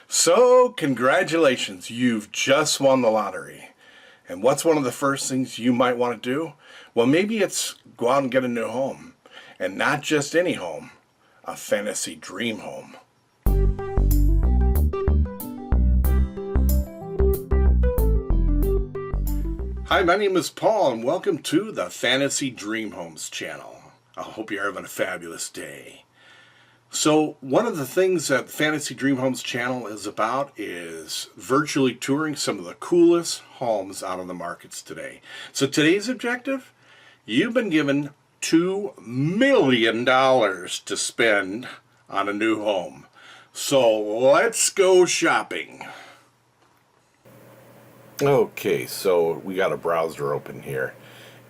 So, congratulations, you've just won the lottery. And what's one of the first things you might want to do? Well, maybe it's go out and get a new home. And not just any home, a fantasy dream home. Hi, my name is Paul, and welcome to the Fantasy Dream Homes channel. I hope you're having a fabulous day. So one of the things that Fantasy Dream Homes channel is about is virtually touring some of the coolest homes out on the markets today. So today's objective, you've been given $2 million to spend on a new home. So let's go shopping. Okay, so we got a browser open here.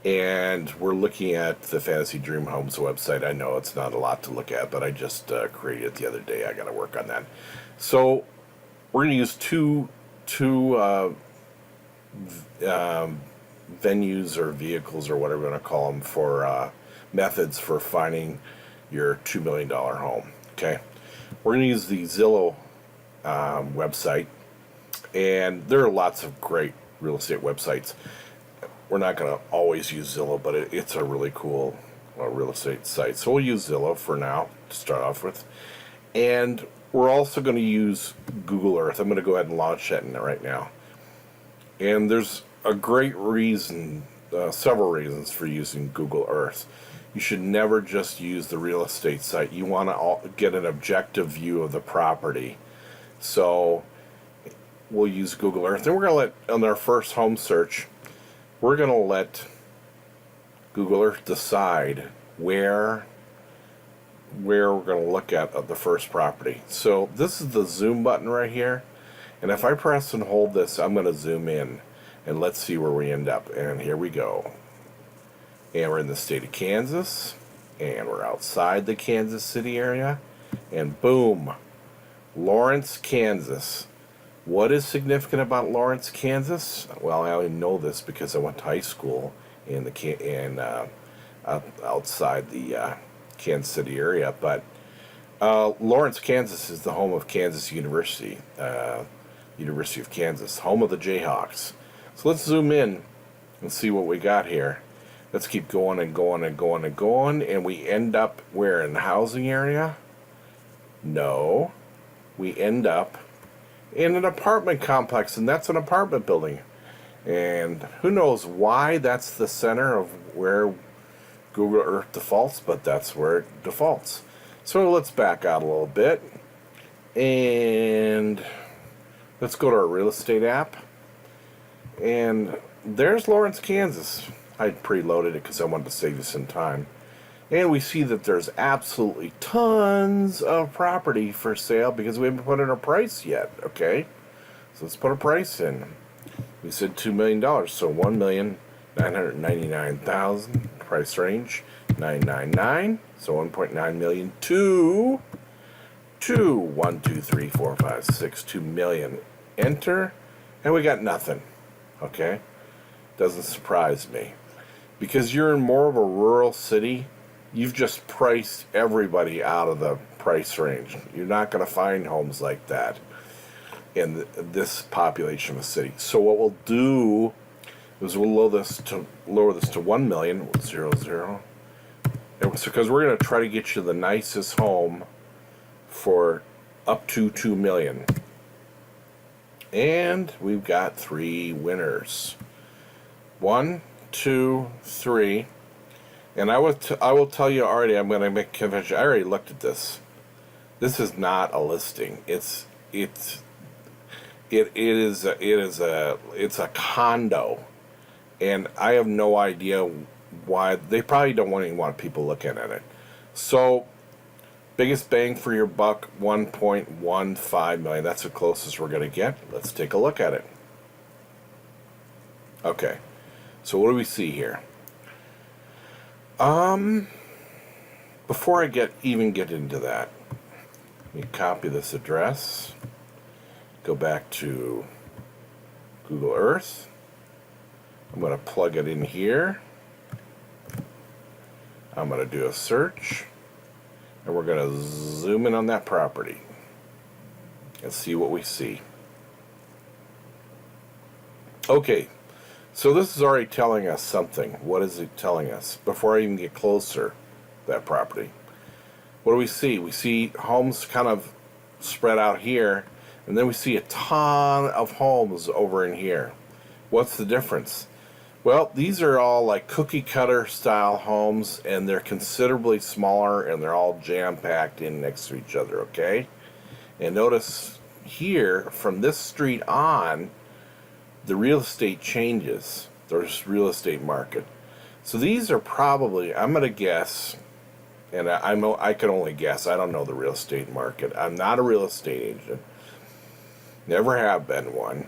And we're looking at the Fantasy Dream Homes website. I know it's not a lot to look at, but I just created it the other day. I got to work on that. So we're going to use two venues or vehicles or whatever we're going to call them for methods for finding your $2 million home. Okay, we're going to use the Zillow website, and there are lots of great real estate websites. We're not going to always use Zillow, but it's a really cool real estate site. So we'll use Zillow for now to start off with. And we're also going to use Google Earth. I'm going to go ahead and launch that right now. And there's a great reason, several reasons for using Google Earth. You should never just use the real estate site. You want to get an objective view of the property. So we'll use Google Earth. And we're going to let, on our first home search, we're going to let Google Earth decide where we're going to look at the first property. So this is the zoom button right here. And if I press and hold this, I'm going to zoom in. And let's see where we end up. And here we go. And we're in the state of Kansas. And we're outside the Kansas City area. And boom, Lawrence, Kansas. What is significant about Lawrence, Kansas? Well, I only know this because I went to high school in the outside the Kansas City area. But Lawrence, Kansas is the home of Kansas University, University of Kansas, home of the Jayhawks. So let's zoom in and see what we got here. Let's keep going and going and going and going, and we end up where, in the housing area? No, we end up in an apartment complex, and that's an apartment building. And who knows why that's the center of where Google Earth defaults, but that's where it defaults. So let's back out a little bit, and let's go to our real estate app. And there's Lawrence, Kansas. I preloaded it because I wanted to save you some time. And we see that there's absolutely tons of property for sale because we haven't put in a price yet, okay? So let's put a price in. We said $2 million, so $1,999,000, price range, $999, so $1.9 million to 1, 2, 3, 4, 5, 6, $2 million. Enter, and we got nothing, okay? Doesn't surprise me. Because you're in more of a rural city, you've just priced everybody out of the price range. You're not going to find homes like that in this population of a city. So what we'll do is we'll lower this to 1 million, 0, 0. Because we're going to try to get you the nicest home for up to 2 million. And we've got 3 winners. 1, 2, 3. And I will tell you already, I'm going to make a confession. I already looked at this. This is not a listing. It's a condo, and I have no idea why. They probably don't even want people looking at it. So, biggest bang for your buck, 1.15 million. That's the closest we're going to get. Let's take a look at it. Okay. So what do we see here? Before I even get into that, let me copy this address, go back to Google Earth. I'm going to plug it in here. I'm going to do a search, and we're going to zoom in on that property. and see what we see. Okay, so this is already telling us something. What is it telling us? Before I even get closer to that property, what do we see? We see homes kind of spread out here, and then we see a ton of homes over in here. What's the difference? Well, these are all like cookie cutter style homes, and they're considerably smaller, and they're all jam-packed in next to each other, okay? And notice here, from this street on, the real estate changes. There's real estate market. So these are probably, I'm going to guess, and I can only guess. I don't know the real estate market. I'm not a real estate agent. Never have been one.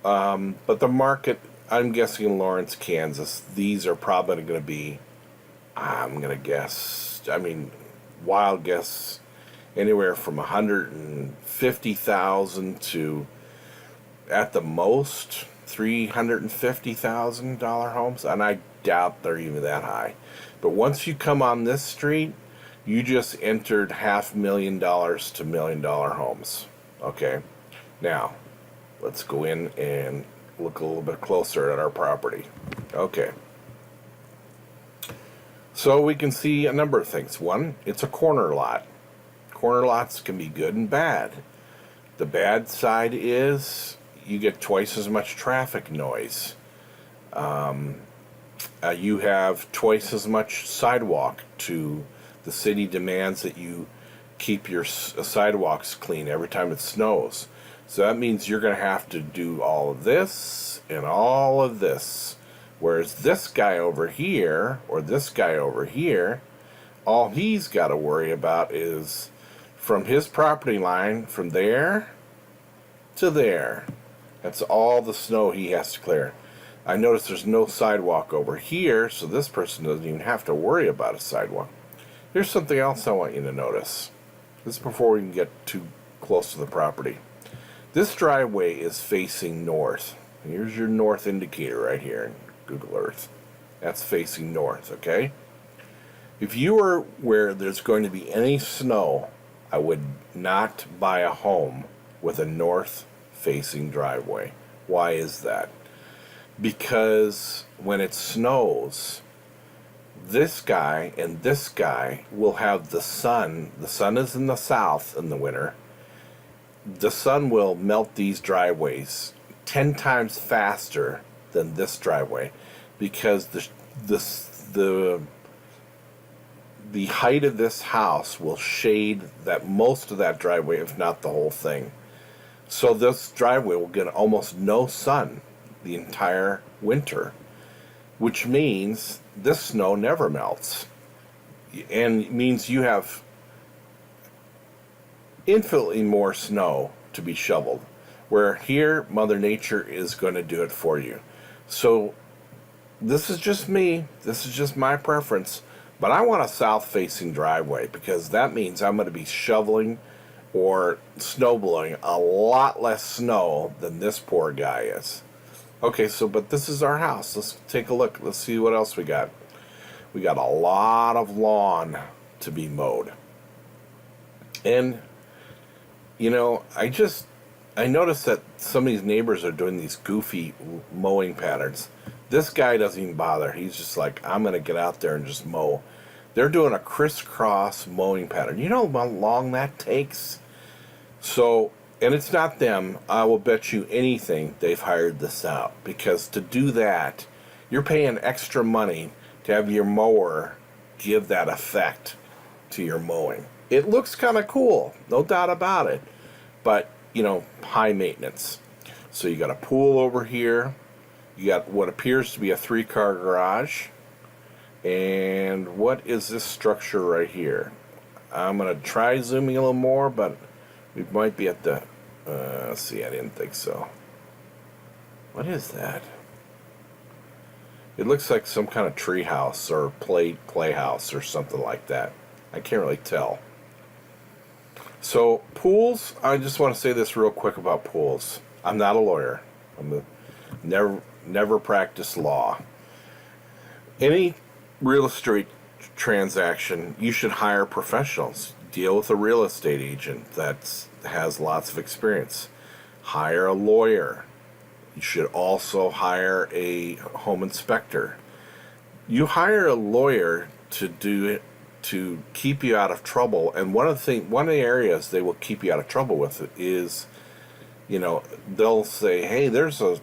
But the market, I'm guessing in Lawrence, Kansas, these are probably going to be, I'm going to guess, wild guess, anywhere from 150,000 to, at the most, $350,000 homes, and I doubt they're even that high. But once you come on this street, you just entered $500,000 to $1 million homes. Okay, now let's go in and look a little bit closer at our property. Okay, so we can see a number of things. One, it's a corner lot. Corner lots can be good and bad. The bad side is you get twice as much traffic noise. You have twice as much sidewalk. The city demands that you keep your sidewalks clean every time it snows. So that means you're going to have to do all of this and all of this. Whereas this guy over here, or this guy over here, all he's got to worry about is from his property line, from there to there. That's all the snow he has to clear. I notice there's no sidewalk over here, so this person doesn't even have to worry about a sidewalk. Here's something else I want you to notice. This is before we can get too close to the property. This driveway is facing north. Here's your north indicator right here in Google Earth. That's facing north, okay? If you were where there's going to be any snow, I would not buy a home with a north-facing driveway. Why is that? Because when it snows, this guy and this guy will have the sun. The sun is in the south in the winter. The sun will melt these driveways 10 times faster than this driveway, because the height of this house will shade that most of that driveway, if not the whole thing. So this driveway will get almost no sun the entire winter, which means this snow never melts, and means you have infinitely more snow to be shoveled, where here Mother Nature is going to do it for you. So this is just me, this is just my preference, but I want a south-facing driveway, because that means I'm going to be shoveling or snow blowing a lot less snow than this poor guy is. Okay, but this is our house. Let's take a look. Let's see what else we got. We got a lot of lawn to be mowed. And, I noticed that some of these neighbors are doing these goofy mowing patterns. This guy doesn't even bother. He's just like, I'm going to get out there and just mow. They're doing a crisscross mowing pattern. You know how long that takes? So, and it's not them. I will bet you anything they've hired this out. Because to do that, you're paying extra money to have your mower give that effect to your mowing. It looks kind of cool, no doubt about it. But, high maintenance. So you got a pool over here. You got what appears to be a 3-car garage. And what is this structure right here? I'm going to try zooming a little more, but we might be at the... let's see, I didn't think so. What is that? It looks like some kind of tree house or playhouse or something like that. I can't really tell. So, pools, I just want to say this real quick about pools. I'm not a lawyer. Never practiced law. Any real estate transaction, you should hire professionals. Deal with a real estate agent that's has lots of experience. Hire a lawyer. You should also hire a home inspector. You hire a lawyer to do it, to keep you out of trouble. And one of the areas they will keep you out of trouble with is, they'll say, hey, there's a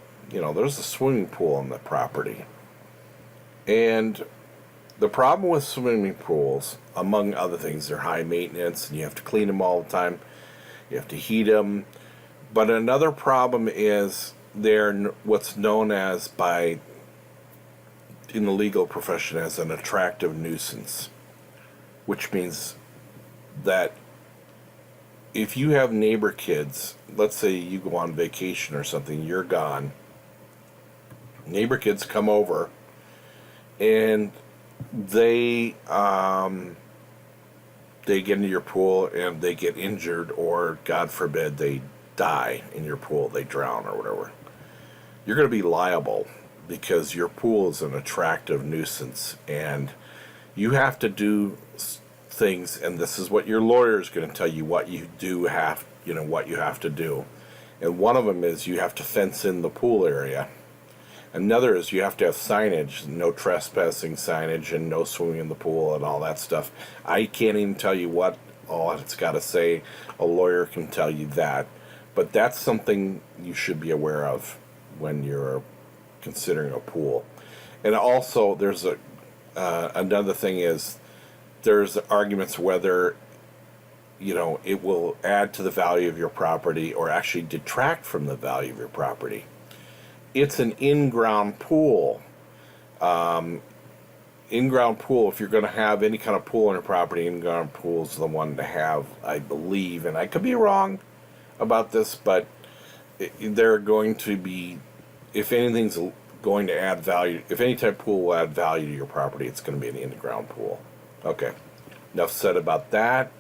swimming pool on the property. And the problem with swimming pools, among other things, they're high maintenance and you have to clean them all the time. You have to heat them. But another problem is they're what's known as in the legal profession as an attractive nuisance, which means that if you have neighbor kids, let's say you go on vacation or something, you're gone, neighbor kids come over and they get into your pool and they get injured, or God forbid they die in your pool, they drown or whatever. You're going to be liable because your pool is an attractive nuisance, and you have to do things, and this is what your lawyer is going to tell you what you have to do. And one of them is you have to fence in the pool area. Another is you have to have signage, no trespassing signage, and no swimming in the pool and all that stuff. I can't even tell you what all it's got to say. A lawyer can tell you that. But that's something you should be aware of when you're considering a pool. And also, there's another thing is there's arguments whether it will add to the value of your property or actually detract from the value of your property. It's an in-ground pool. In-ground pool, if you're going to have any kind of pool on your property, in-ground pool is the one to have, I believe. And I could be wrong about this, but they're going to be, if anything's going to add value, if any type of pool will add value to your property, it's going to be an in-ground pool. Okay, enough said about that.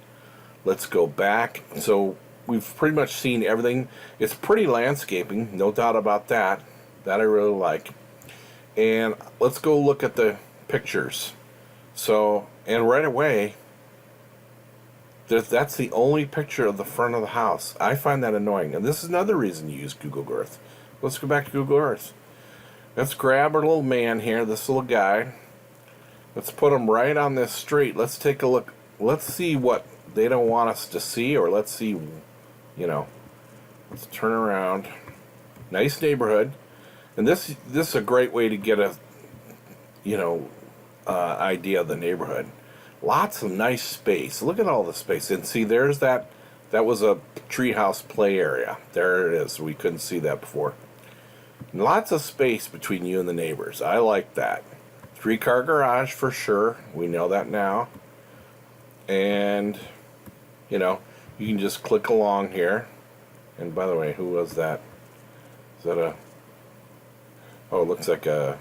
Let's go back. So we've pretty much seen everything. It's pretty landscaping, no doubt about that. That I really like. And let's go look at the pictures. So, and right away, that's the only picture of the front of the house. I find that annoying. And this is another reason you use Google Earth. Let's go back to Google Earth. Let's grab our little man here, this little guy. Let's put him right on this street. Let's take a look. Let's see what they don't want us to see, or let's see, let's turn around. Nice neighborhood. And this is a great way to get a, idea of the neighborhood. Lots of nice space. Look at all the space. And see, there's that was a treehouse play area. There it is. We couldn't see that before. Lots of space between you and the neighbors. I like that. 3-car garage for sure. We know that now. And, you can just click along here. And by the way, who was that? Is that oh, it looks like a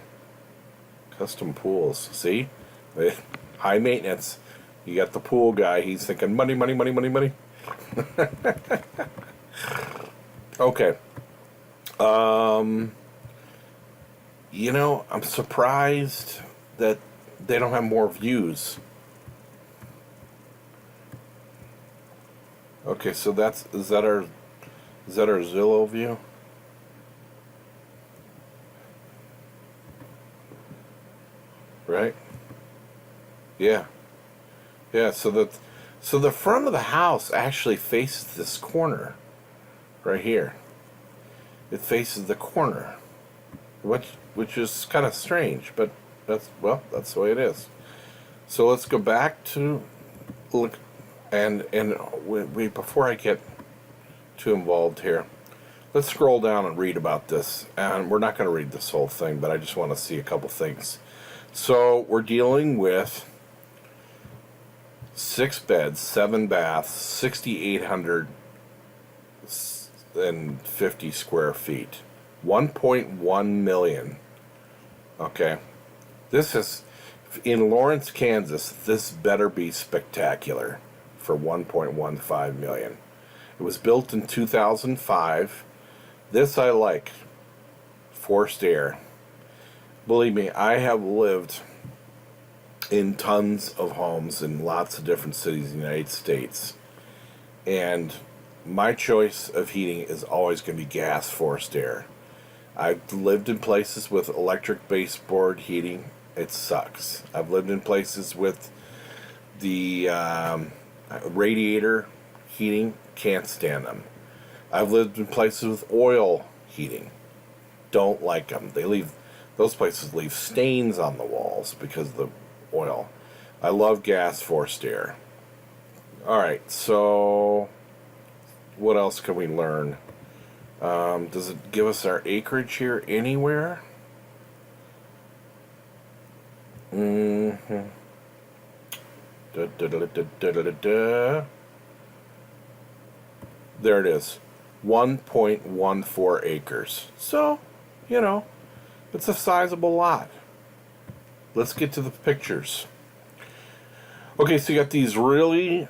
custom pools. See? High maintenance. You got the pool guy. He's thinking money, money, money, money, money. Okay. I'm surprised that they don't have more views. Okay, so is that our Zillow view? Right? Yeah. Yeah, so the front of the house actually faces this corner right here. It faces the corner, which is kind of strange, but that's the way it is. So let's go back to look, and we before I get too involved here, let's scroll down and read about this. And we're not going to read this whole thing, but I just want to see a couple things. So we're dealing with 6 beds, 7 baths, 6,850 square feet, 1.1 million. Okay, this is in Lawrence, Kansas. This better be spectacular for 1.15 million. It was built in 2005. This I like. Forced air. Believe me, I have lived in tons of homes in lots of different cities in the United States. And my choice of heating is always going to be gas forced air. I've lived in places with electric baseboard heating. It sucks. I've lived in places with the radiator heating. Can't stand them. I've lived in places with oil heating. Don't like them. Those places leave stains on the walls because of the oil. I love gas forced air. All right, so what else can we learn? Does it give us our acreage here anywhere? Mm-hmm. Da, da, da, da, da, da, da, da. There it is. 1.14 acres. So, it's a sizable lot. Let's get to the pictures. Okay, so you got these really,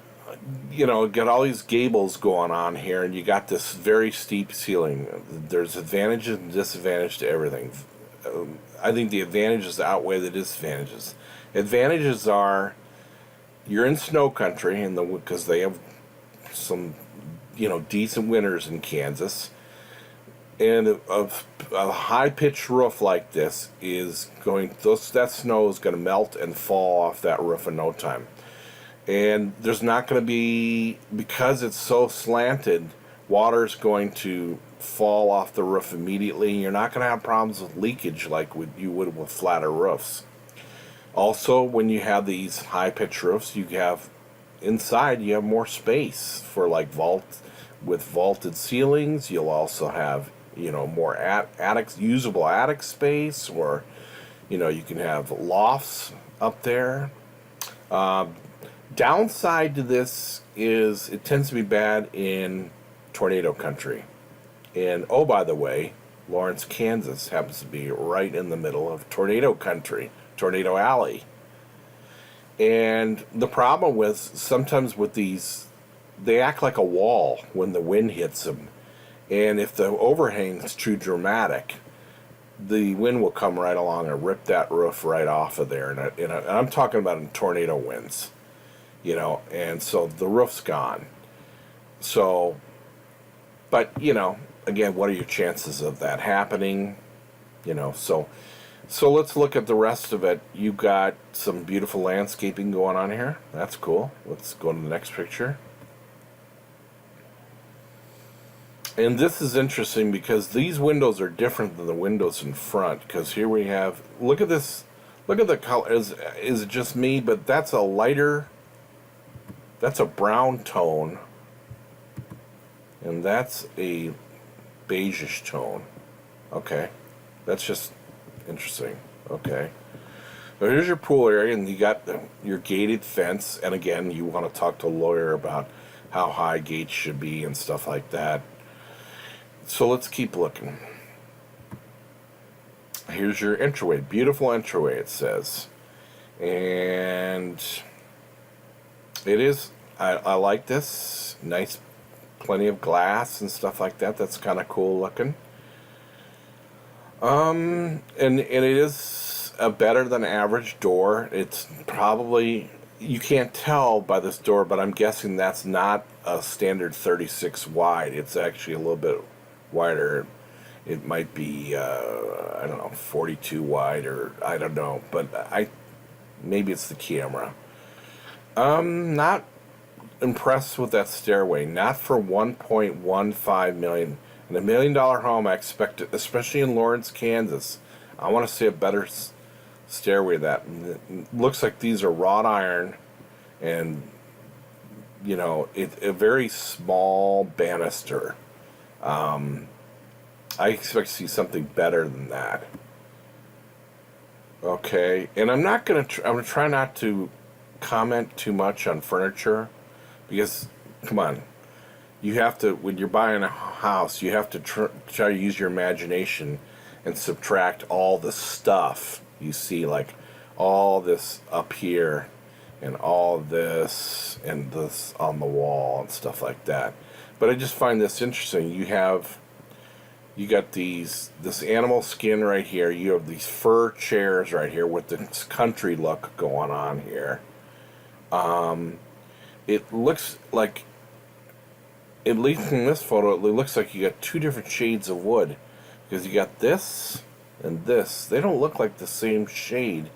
got all these gables going on here, and you got this very steep ceiling. There's advantages and disadvantages to everything. I think the advantages outweigh the disadvantages. Advantages are you're in snow country, because they have some, decent winters in Kansas. And a high-pitched roof like this that snow is going to melt and fall off that roof in no time. And there's not going to be, because it's so slanted, water's going to fall off the roof immediately. You're not going to have problems with leakage like you would with flatter roofs. Also, when you have these high-pitched roofs, inside you have more space for with vaulted ceilings. You'll also have more usable attic space, or you can have lofts up there. Downside to this is it tends to be bad in tornado country. And oh, by the way, Lawrence, Kansas happens to be right in the middle of tornado country, Tornado Alley. And the problem sometimes with these, they act like a wall when the wind hits them. And if the overhang is too dramatic, the wind will come right along and rip that roof right off of there. And I'm talking about in tornado winds, and so the roof's gone. So, but, again, what are your chances of that happening? So let's look at the rest of it. You got some beautiful landscaping going on here. That's cool. Let's go to the next picture. And this is interesting because these windows are different than the windows in front. Because here we have, look at this, look at the color. Is it just me? But that's a brown tone. And that's a beigeish tone. Okay. That's just interesting. Okay. So here's your pool area, and you got your gated fence. And again, you want to talk to a lawyer about how high gates should be and stuff like that. So let's keep looking. Here's your entryway. Beautiful entryway, it says. And it is, I like this. Nice, plenty of glass and stuff like that. That's kind of cool looking. And it is a better than average door. It's probably, you can't tell by this door, but I'm guessing that's not a standard 36 wide. It's actually a little bit wider. It might be, 42 wide, or I don't know, but maybe it's the camera. Not impressed with that stairway. Not for $1.15 million. In $1 million home, I expect it, especially in Lawrence, Kansas. I want to see a better stairway. That it looks like these are wrought iron, and it's a very small banister. I expect to see something better than that. Okay, and I'm gonna try not to comment too much on furniture, because come on, you have to, when you're buying a house, you have to try to use your imagination and subtract all the stuff you see, like all this up here and all this and this on the wall and stuff like that. But I just find this interesting. You got this animal skin right here. You have these fur chairs right here with this country look going on here. It looks like at least in this photo, it looks like you got two different shades of wood. Because you got this and this. They don't look like the same shade.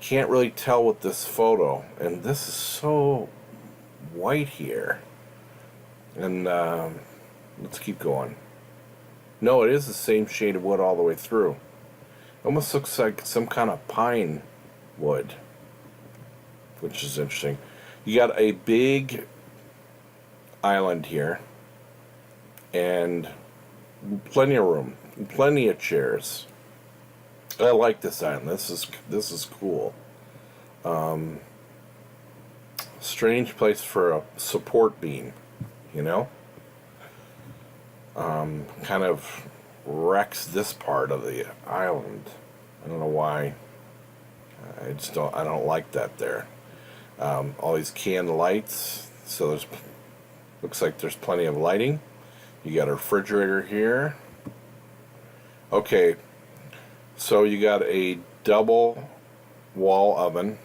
Can't really tell with this photo. And this is so white here. And let's keep going. No, it is the same shade of wood all the way through. Almost looks like some kind of pine wood, which is interesting. You got a big island here and plenty of room, plenty of chairs. I like this island. This is cool. Strange place for a support beam, you know. Kind of wrecks this part of the island. I don't know why. I don't like that there. All these canned lights. So looks like there's plenty of lighting. You got a refrigerator here. Okay, so you got a double wall oven.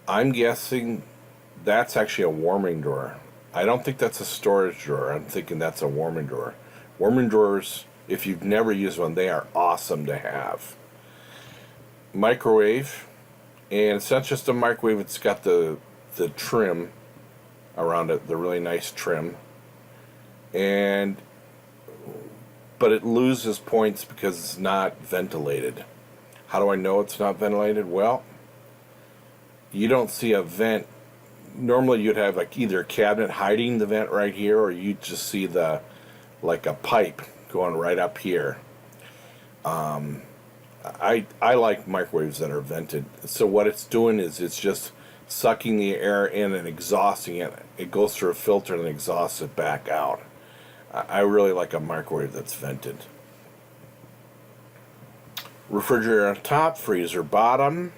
I'm guessing that's actually a warming drawer. I don't think that's a storage drawer. I'm thinking that's a warming drawer. Warming drawers, if you've never used one, they are awesome to have. Microwave, and it's not just a microwave, it's got the trim around it, the really nice trim. But it loses points because it's not ventilated. How do I know it's not ventilated? Well, you don't see a vent. Normally you'd have like either a cabinet hiding the vent right here, or you just see like a pipe going right up here. I like microwaves that are vented. So what it's doing is it's just sucking the air in and exhausting it. It goes through a filter and exhausts it back out. I really like a microwave that's vented. Refrigerator on top, freezer bottom.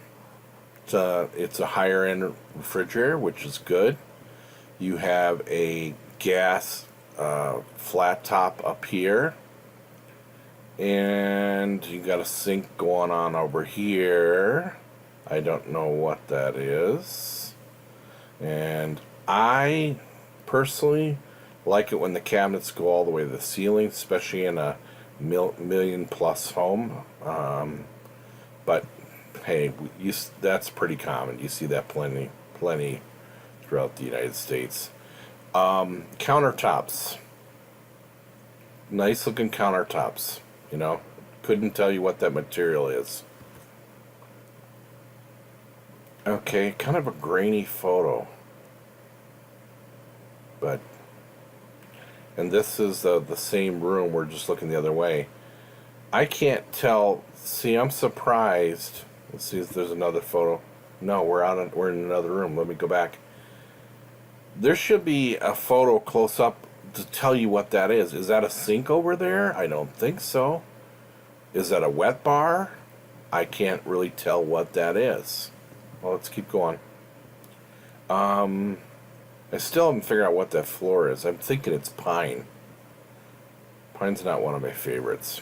It's a higher end refrigerator, which is good. You have a gas flat top up here. And you got a sink going on over here. I don't know what that is. And I personally like it when the cabinets go all the way to the ceiling, especially in a million plus home. But hey, that's pretty common. You see that plenty throughout the United States. Countertops. Nice looking countertops. You know, couldn't tell you what that material is. Okay, kind of a grainy photo. And this is the same room. We're just looking the other way. I can't tell. See, I'm surprised. Let's see if there's another photo. No, we're in another room. Let me go back. There should be a photo close up to tell you what that is. Is that a sink over there? I don't think so. Is that a wet bar? I can't really tell what that is. Well, let's keep going. I still haven't figured out what that floor is. I'm thinking it's pine. Pine's not one of my favorites.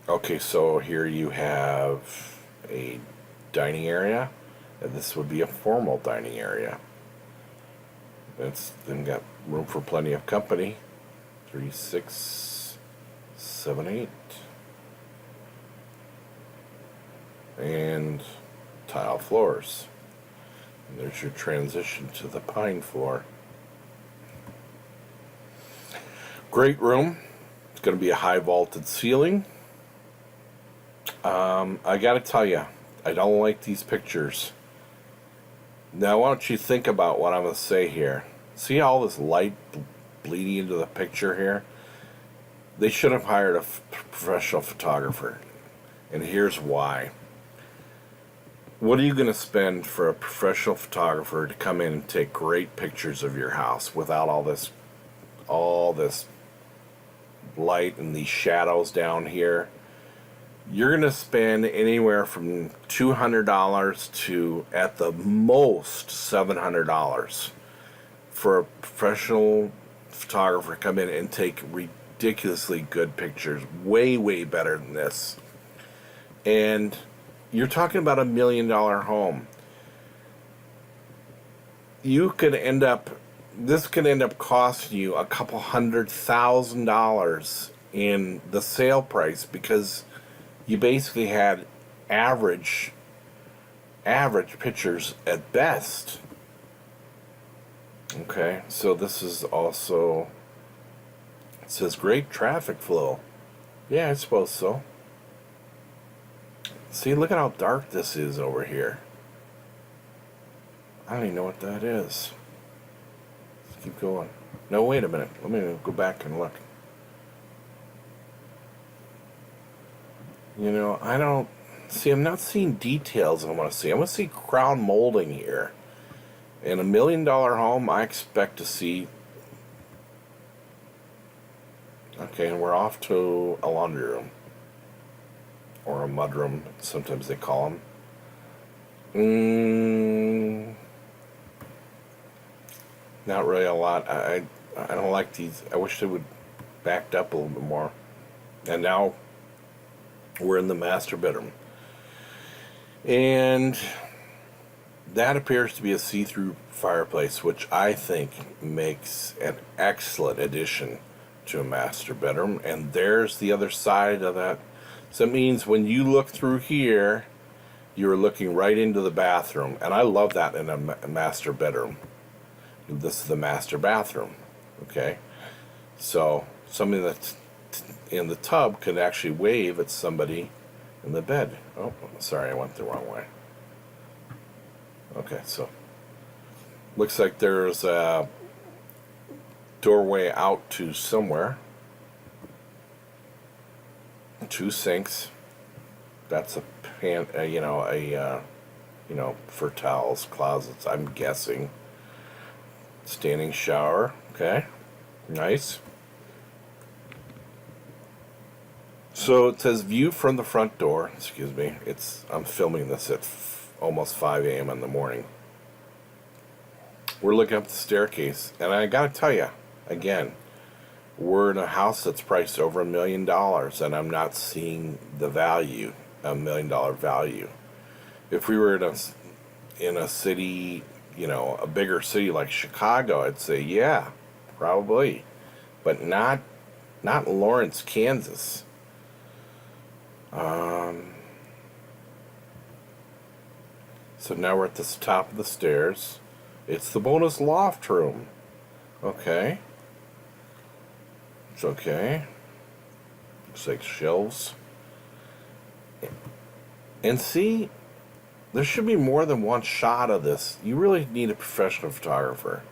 Okay, so here you have a dining area. And this would be a formal dining area. It's then got room for plenty of company. 3, 6, 7, 8. And tile floors. And there's your transition to the pine floor. Great room. It's going to be a high vaulted ceiling. I got to tell you, I don't like these pictures. Now, why don't you think about what I'm going to say here? See all this light bleeding into the picture here? They should have hired a professional photographer. And here's why. What are you going to spend for a professional photographer to come in and take great pictures of your house without all this light and these shadows down here? You're going to spend anywhere from $200 to, at the most, $700 for a professional photographer to come in and take ridiculously good pictures, way, way better than this. And you're talking about $1 million home. You could end up this could end up costing you a couple $100,000 in the sale price because you basically had average pictures at best. Okay, so this is also, it says great traffic flow. Yeah, I suppose so. See, look at how dark this is over here. I don't even know what that is. Let's keep going. No, wait a minute. Let me go back and look. You know, I don't... See, I'm not seeing details I want to see. I want to see crown molding here. In a $1 million home, I expect to see... Okay, and we're off to a laundry room. Or a mudroom, sometimes they call them. Not really a lot. I don't like these. I wish they would backed up a little bit more. And now we're in the master bedroom. And that appears to be a see-through fireplace, which I think makes an excellent addition to a master bedroom. And there's the other side of that. So it means when you look through here, you're looking right into the bathroom. And I love that in a master bedroom. This is the master bathroom. Okay? So somebody that's in the tub could actually wave at somebody in the bed. Oh, sorry, I went the wrong way. Okay, so looks like there's a doorway out to somewhere. 2 sinks. That's a pan, for towels, closets, I'm guessing. Standing shower. Okay, nice. So it says view from the front door. Excuse me. I'm filming this at almost 5 a.m. in the morning. We're looking up the staircase, and I gotta tell you, again, we're in a house that's priced over $1 million, and I'm not seeing the value, $1 million value. If we were in a city, a bigger city like Chicago, I'd say yeah, probably, but not Lawrence, Kansas. So now we're at the top of the stairs. It's the bonus loft room. Okay. It's okay. Looks like shelves. And see, there should be more than one shot of this. You really need a professional photographer.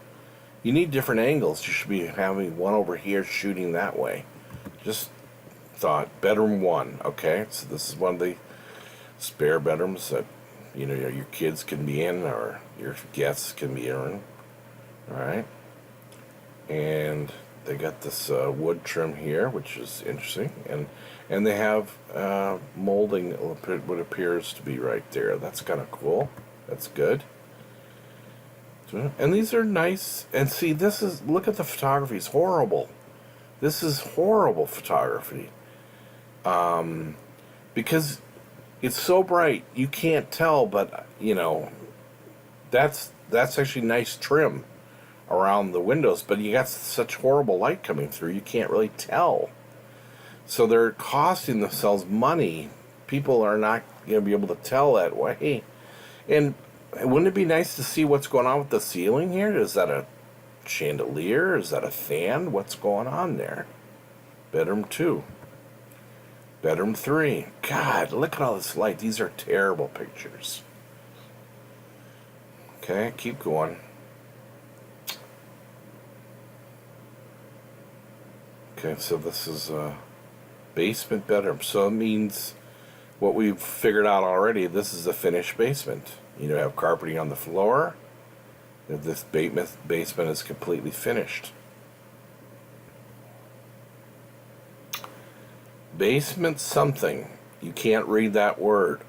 You need different angles. You should be having one over here shooting that way. Just thought. Bedroom 1. Okay, so this is one of the spare bedrooms that your kids can be in or your guests can be in. Alright. And they got this wood trim here, which is interesting. And they have molding what appears to be right there. That's kind of cool. That's good. And these are nice. And see, look at the photography. It's horrible. This is horrible photography. Because it's so bright, you can't tell, but, that's actually nice trim around the windows, but you got such horrible light coming through, you can't really tell. So they're costing themselves money. People are not going to be able to tell that way. And wouldn't it be nice to see what's going on with the ceiling here? Is that a chandelier? Is that a fan? What's going on there? Bedroom 2. Bedroom 3. God, look at all this light. These are terrible pictures. Okay, keep going. Okay, so this is a basement bedroom. So it means what we've figured out already, this is a finished basement. You have carpeting on the floor. This basement is completely finished. Basement something. You can't read that word.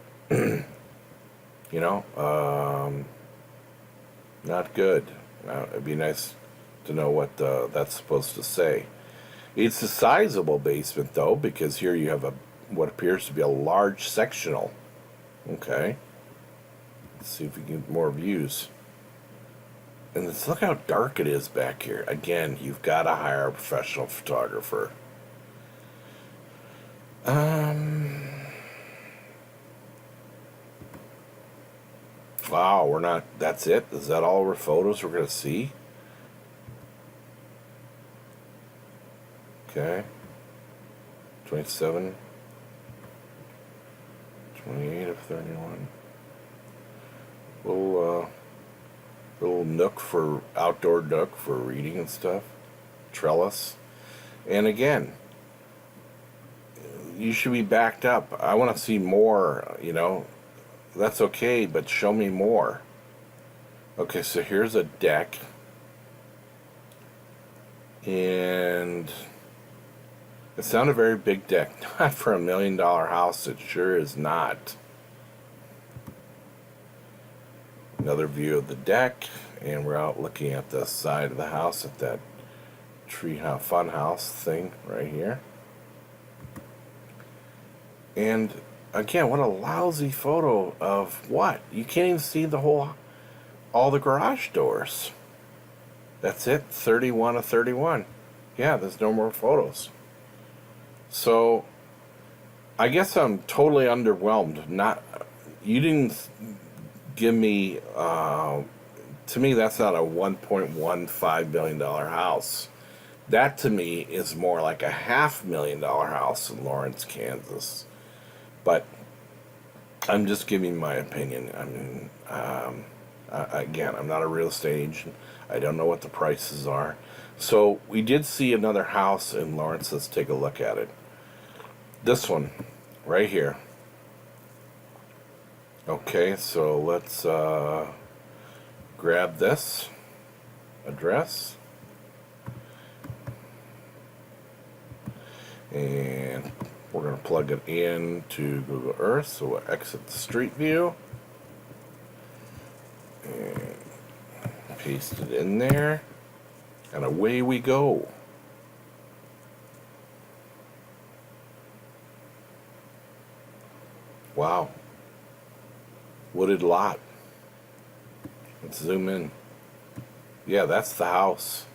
Not good. It'd be nice to know what that's supposed to say. It's a sizable basement, though, because here you have what appears to be a large sectional. Okay. Let's see if we can get more views. And look how dark it is back here. Again, you've got to hire a professional photographer. Wow, we're not. That's it? Is that all our photos we're going to see? Okay. 27. 28 of 31. Little nook for outdoor nook for reading and stuff. Trellis. And again, you should be backed up. I want to see more, That's okay, but show me more. Okay, so here's a deck. And it's not a very big deck. Not for $1 million house, it sure is not. Another view of the deck, and we're out looking at the side of the house at that tree house, fun house thing right here. And again, what a lousy photo of what? You can't even see all the garage doors. That's it, 31 of 31. Yeah, there's no more photos. So, I guess I'm totally underwhelmed. You didn't give me, to me, that's not a $1.15 billion house. That to me is more like a $500,000 house in Lawrence, Kansas. But I'm just giving my opinion. I mean, again, I'm not a real estate agent. I don't know what the prices are. So we did see another house in Lawrence. Let's take a look at it. This one, right here. Okay, so let's grab this address. And we're going to plug it into Google Earth, so we'll exit the street view. And paste it in there. And away we go. Wow. Wooded lot. Let's zoom in. Yeah, that's the house.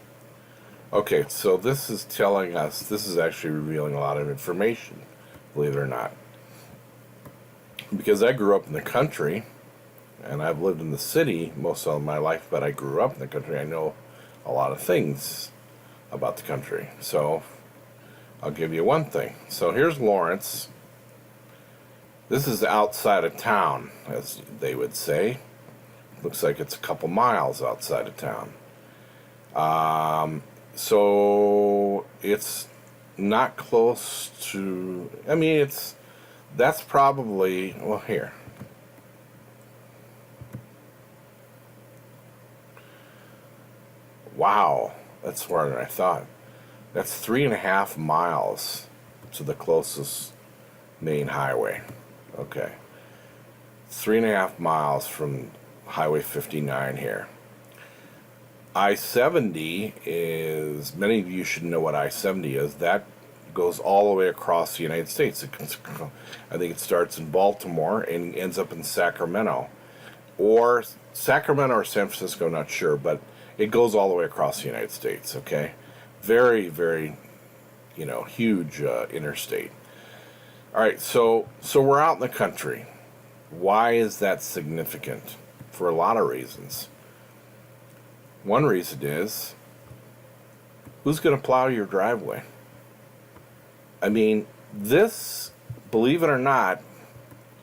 Okay, so this is telling us, this is actually revealing a lot of information, believe it or not. Because I grew up in the country, and I've lived in the city most of my life, but I grew up in the country. I know a lot of things about the country. So, I'll give you one thing. So here's Lawrence. This is outside of town, as they would say. Looks like it's a couple miles outside of town. So it's not close to, I mean, that's probably, well, here. Wow, that's more than I thought. That's 3.5 miles to the closest main highway. Okay. 3.5 miles from Highway 59 here. I-70 is, many of you should know what I-70 is. That goes all the way across the United States. I think it starts in Baltimore and ends up in Sacramento. Or Sacramento or San Francisco, not sure, but it goes all the way across the United States, okay? Very, very, huge interstate. All right, so we're out in the country. Why is that significant? For a lot of reasons. One reason is, who's going to plow your driveway? I mean, this, believe it or not,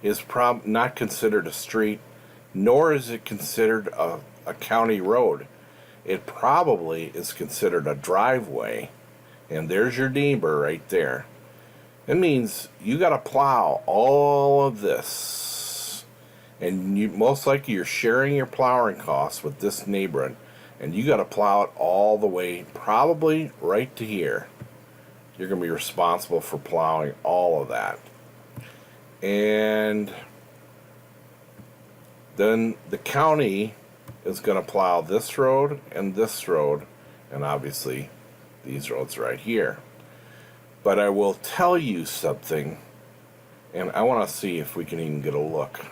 is not considered a street, nor is it considered a county road. It probably is considered a driveway, and there's your neighbor right there. It means you got to plow all of this, and most likely you're sharing your plowing costs with this neighbor, and you got to plow it all the way, probably right to here. You're going to be responsible for plowing all of that. And then the county is going to plow this road, and obviously these roads right here. But I will tell you something, and I want to see if we can even get a look.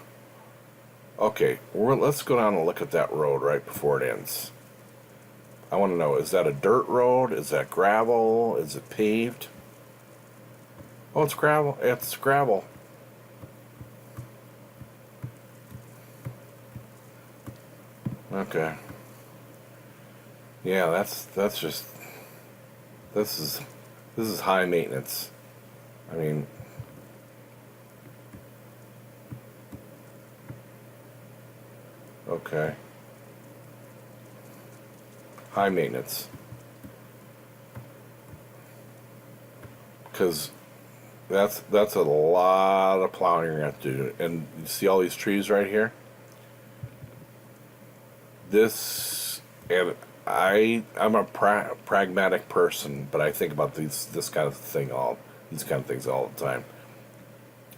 Okay, let's go down and look at that road right before it ends. I want to know, is that a dirt road? Is that gravel? Is it paved? Oh, it's gravel. It's gravel. Okay. Yeah, that's just this is high maintenance. I mean, okay. High maintenance. Because that's a lot of plowing you're gonna have to do. And you see all these trees right here? This and I'm a pragmatic person, but I think about this kind of thing all these kind of things all the time.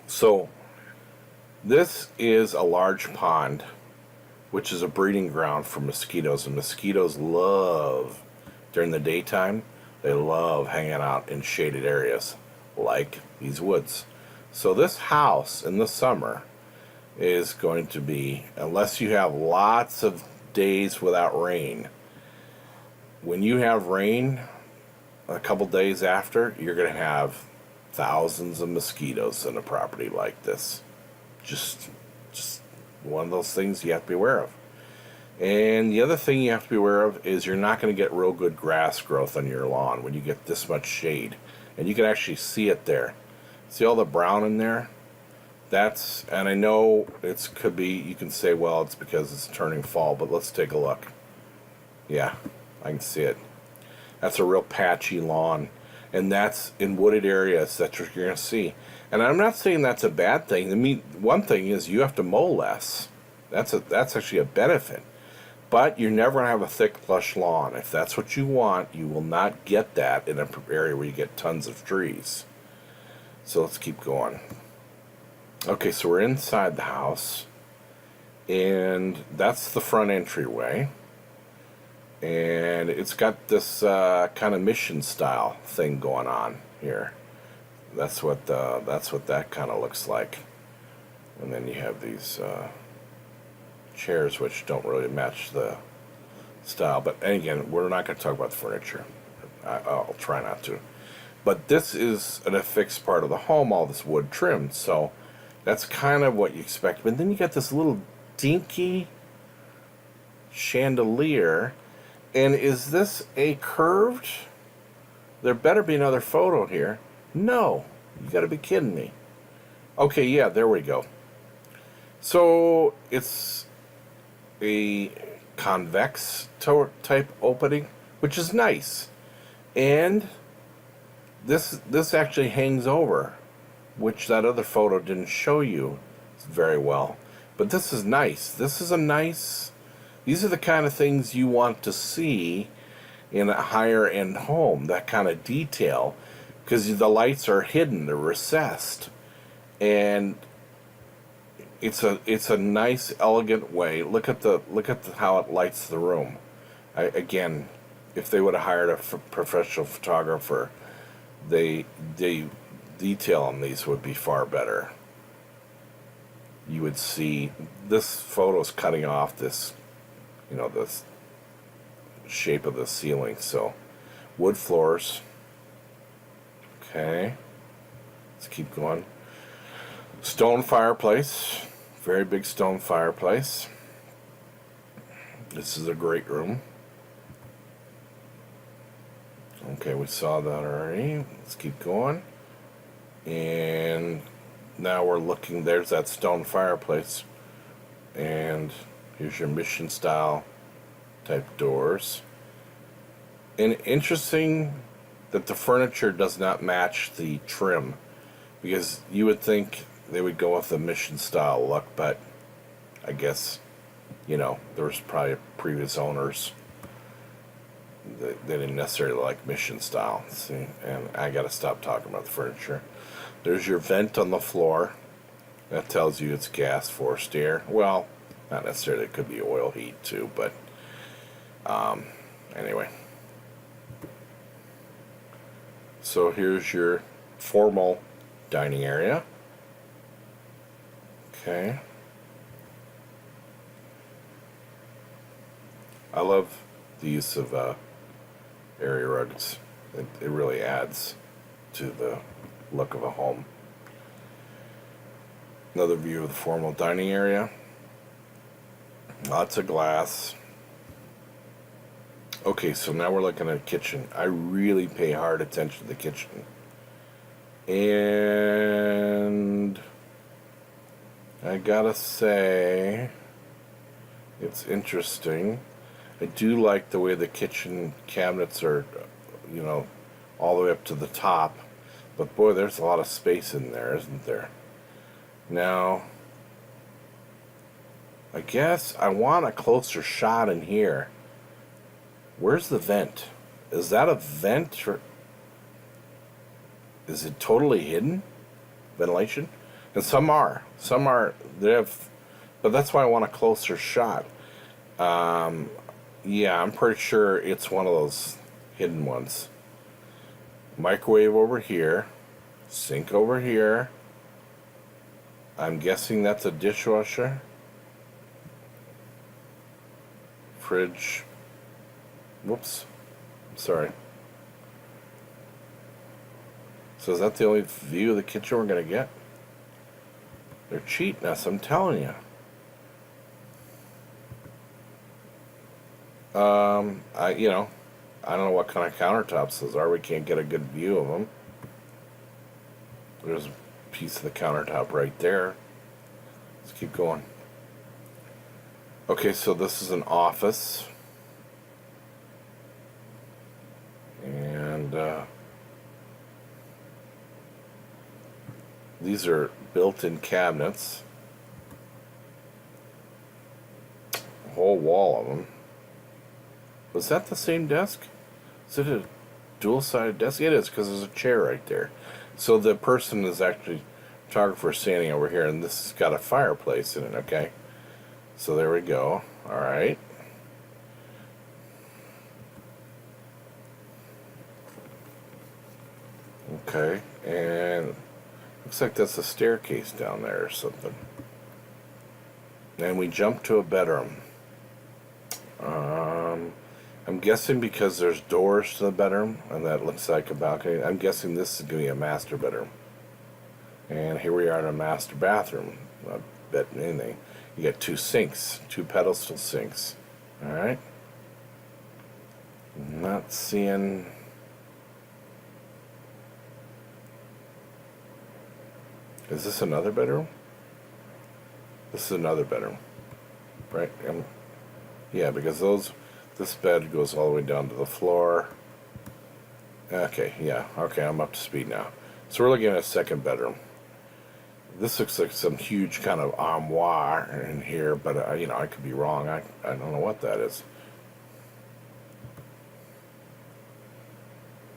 So this is a large pond, which is a breeding ground for mosquitoes, and mosquitoes love during the daytime. They love hanging out in shaded areas like these woods. So this house in the summer is going to be, unless you have lots of days without rain, when you have rain a couple days after, you're going to have thousands of mosquitoes in a property like this. Just one of those things you have to be aware of. And the other thing you have to be aware of is you're not going to get real good grass growth on your lawn when you get this much shade. And you can actually see it there. See all the brown in there? That's, and I know it could be, you can say, well, it's because it's turning fall, but let's take a look. Yeah, I can see it. That's a real patchy lawn. And that's in wooded areas, that's what you're going to see. And I'm not saying that's a bad thing. I mean, one thing is you have to mow less. That's actually a benefit. But you're never going to have a thick, lush lawn. If that's what you want, you will not get that in an area where you get tons of trees. So let's keep going. Okay, so we're inside the house. And that's the front entryway. And it's got this kind of mission style thing going on here. That's what that kind of looks like. And then you have these chairs which don't really match the style. But again, we're not going to talk about the furniture. I'll try not to. But this is an affixed part of the home, all this wood trimmed. So that's kind of what you expect. But then you got this little dinky chandelier. And is this a curved? There better be another photo here. No, you got to be kidding me. Okay, yeah, there we go. So it's a convex type opening, which is nice. And this actually hangs over, which that other photo didn't show you very well. But this is nice. This is a nice. These are the kind of things you want to see in a higher end home, that kind of detail, because the lights are hidden, they're recessed. And it's a nice, elegant way. Look at how it lights the room. Again, if they would have hired a professional photographer, the detail on these would be far better. You would see this photo's cutting off this, this shape of the ceiling. So wood floors. Okay, let's keep going. Stone fireplace, very big stone fireplace. This is a great room. Okay, we saw that already. Let's keep going. And now we're looking, there's that stone fireplace. And here's your mission style type doors. And interesting that the furniture does not match the trim, because you would think they would go with the mission style look, but I guess, there was probably previous owners they didn't necessarily like mission style. See, and I gotta stop talking about the furniture. There's your vent on the floor. That tells you it's gas forced air. Well, not necessarily, it could be oil heat too, but anyway. So here's your formal dining area. Okay. I love the use of area rugs. It really adds to the look of a home. Another view of the formal dining area. Lots of glass. Okay, so now we're looking at the kitchen. I really pay hard attention to the kitchen. And I gotta say, it's interesting. I do like the way the kitchen cabinets are, all the way up to the top. But boy, there's a lot of space in there, isn't there? Now, I guess I want a closer shot in here. Where's the vent? Is that a vent, or is it totally hidden? Ventilation? And some are. They have, but that's why I want a closer shot. Yeah, I'm pretty sure it's one of those hidden ones. Microwave over here. Sink over here. I'm guessing that's a dishwasher. Fridge. Whoops. Sorry. So is that the only view of the kitchen we're going to get? They're cheating us, I'm telling you. I don't know what kind of countertops those are. We can't get a good view of them. There's a piece of the countertop right there. Let's keep going. Okay, so this is an office. And these are built-in cabinets. A whole wall of them. Was that the same desk? Is it a dual-sided desk? It is, because there's a chair right there. So the person is actually, photographer standing over here, and this has got a fireplace in it, okay? So there we go. All right. Okay, and looks like that's a staircase down there or something. And we jump to a bedroom. I'm guessing because there's doors to the bedroom, and that looks like a balcony. I'm guessing this is going to be a master bedroom. And here we are in a master bathroom. I bet anything. You got two sinks, two pedestal sinks. All right. Not seeing. Is this another bedroom? This is another bedroom, right? Yeah, because this bed goes all the way down to the floor. Okay, yeah, okay, I'm up to speed now. So we're looking at a second bedroom. This looks like some huge kind of armoire in here, but I could be wrong. I don't know what that is.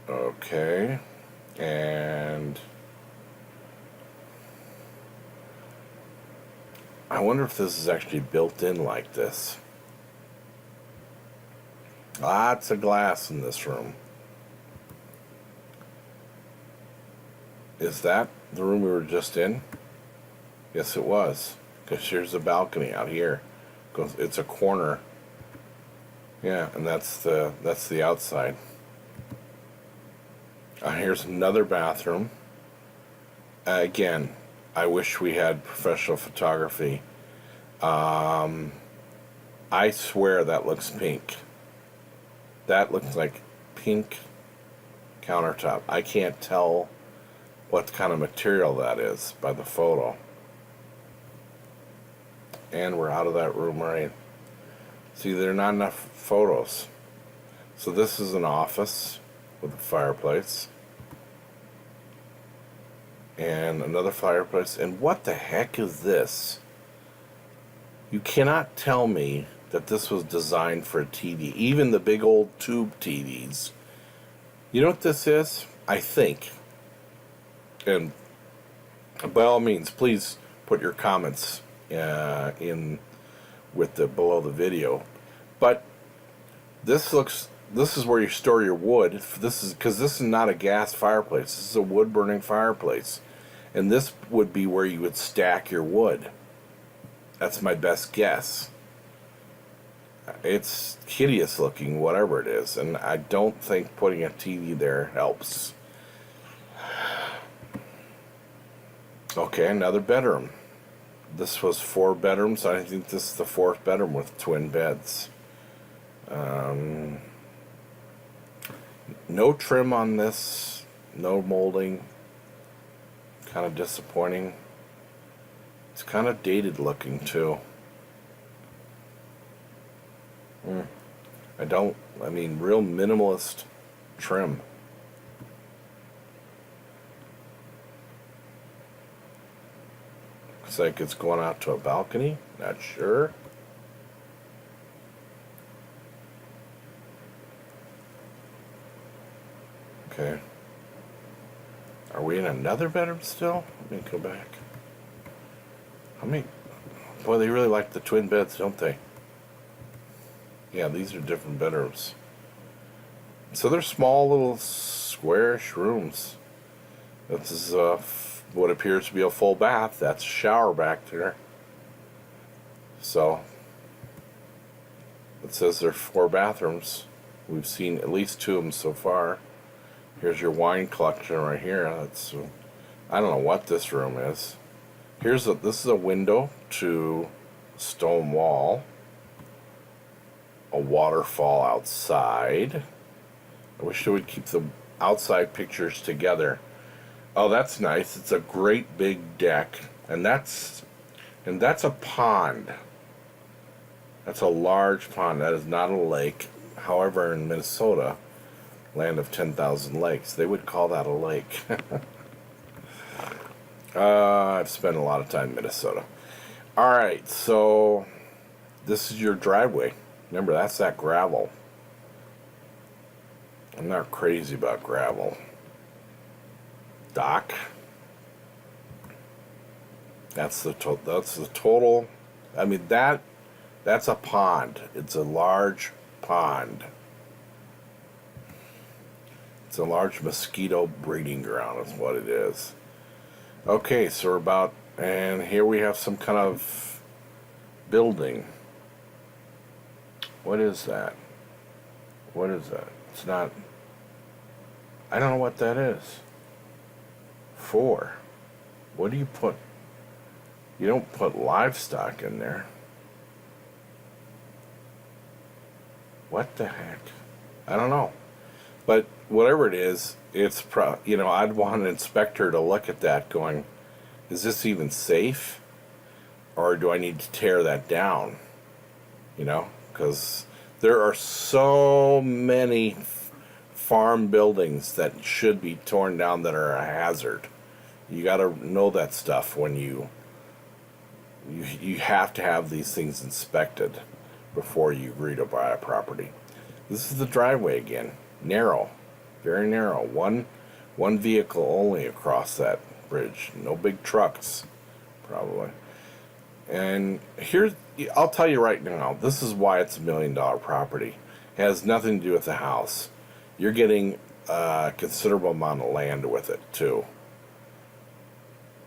Okay, and I wonder if this is actually built in like this. Lots of glass in this room. Is that the room we were just in? Yes, it was. Because here's the balcony out here. It's a corner. Yeah, and that's the outside. Here's another bathroom. Again, I wish we had professional photography. I swear that looks pink. That looks like pink countertop. I can't tell what kind of material that is by the photo. And we're out of that room, right? See, there are not enough photos. So this is an office with a fireplace. And another fireplace. And what the heck is this? You cannot tell me that this was designed for a TV. Even the big old tube TVs. You know what this is? I think. And by all means, please put your comments in with below the video. But this is where you store your wood. Because this is not a gas fireplace. This is a wood burning fireplace. And this would be where you would stack your wood. That's my best guess. It's hideous looking, whatever it is, and I don't think putting a TV there helps. Okay, another bedroom. This was 4 bedrooms. I think this is the 4th bedroom with twin beds. No trim on this, no molding. Kind of disappointing. It's kind of dated looking too. I mean, real minimalist trim. Looks like it's going out to a balcony. Not sure. Okay. Are we in another bedroom still? Let me go back. How many? Boy, they really like the twin beds, don't they? Yeah, these are different bedrooms. So they're small little squarish rooms. This is what appears to be a full bath. That's a shower back there. So it says there are 4 bathrooms. We've seen at least 2 of them so far. Here's your wine collection right here. That's I don't know what this room is. This is a window to a stone wall. A waterfall outside. I wish they would keep the outside pictures together. Oh, that's nice. It's a great big deck, and that's a pond. That's a large pond. That is not a lake. However, in Minnesota, land of 10,000 lakes, they would call that a lake. I've spent a lot of time in Minnesota. All right, so this is your driveway. Remember, that's that gravel. I'm not crazy about gravel. Dock. That's the total. I mean, that's a pond. It's a large pond. It's a large mosquito breeding ground is what it is. Okay, so we're about, and here we have some kind of building. What is that? What is that? It's not, I don't know what that is. 4. What do you put? You don't put livestock in there. What the heck? I don't know. But whatever it is, it's I'd want an inspector to look at that going, is this even safe? Or do I need to tear that down? Because there are so many farm buildings that should be torn down that are a hazard. You got to know that stuff when you have to have these things inspected before you agree to buy a property. This is the driveway again. Narrow, very narrow. One vehicle only across that bridge. No big trucks, probably. And I'll tell you right now, this is why it's $1 million property. It has nothing to do with the house. You're getting a considerable amount of land with it too.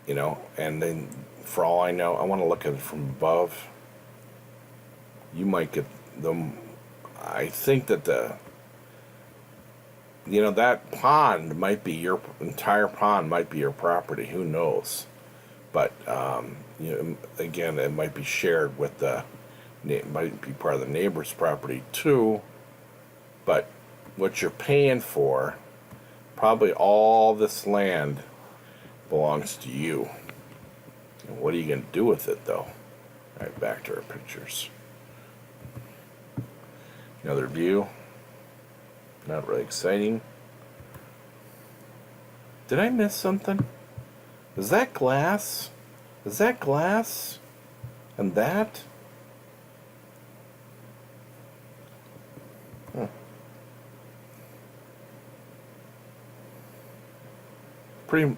And then for all I know, I want to look at it from above. You might get them. I think that that pond might be your entire pond might be your property. Who knows? But again, it might be shared with it might be part of the neighbor's property too. But what you're paying for, probably all this land belongs to you. And what are you going to do with it, though? All right, back to our pictures. Another view. Not really exciting. Did I miss something? Is that glass? Is that glass? And that? Pretty.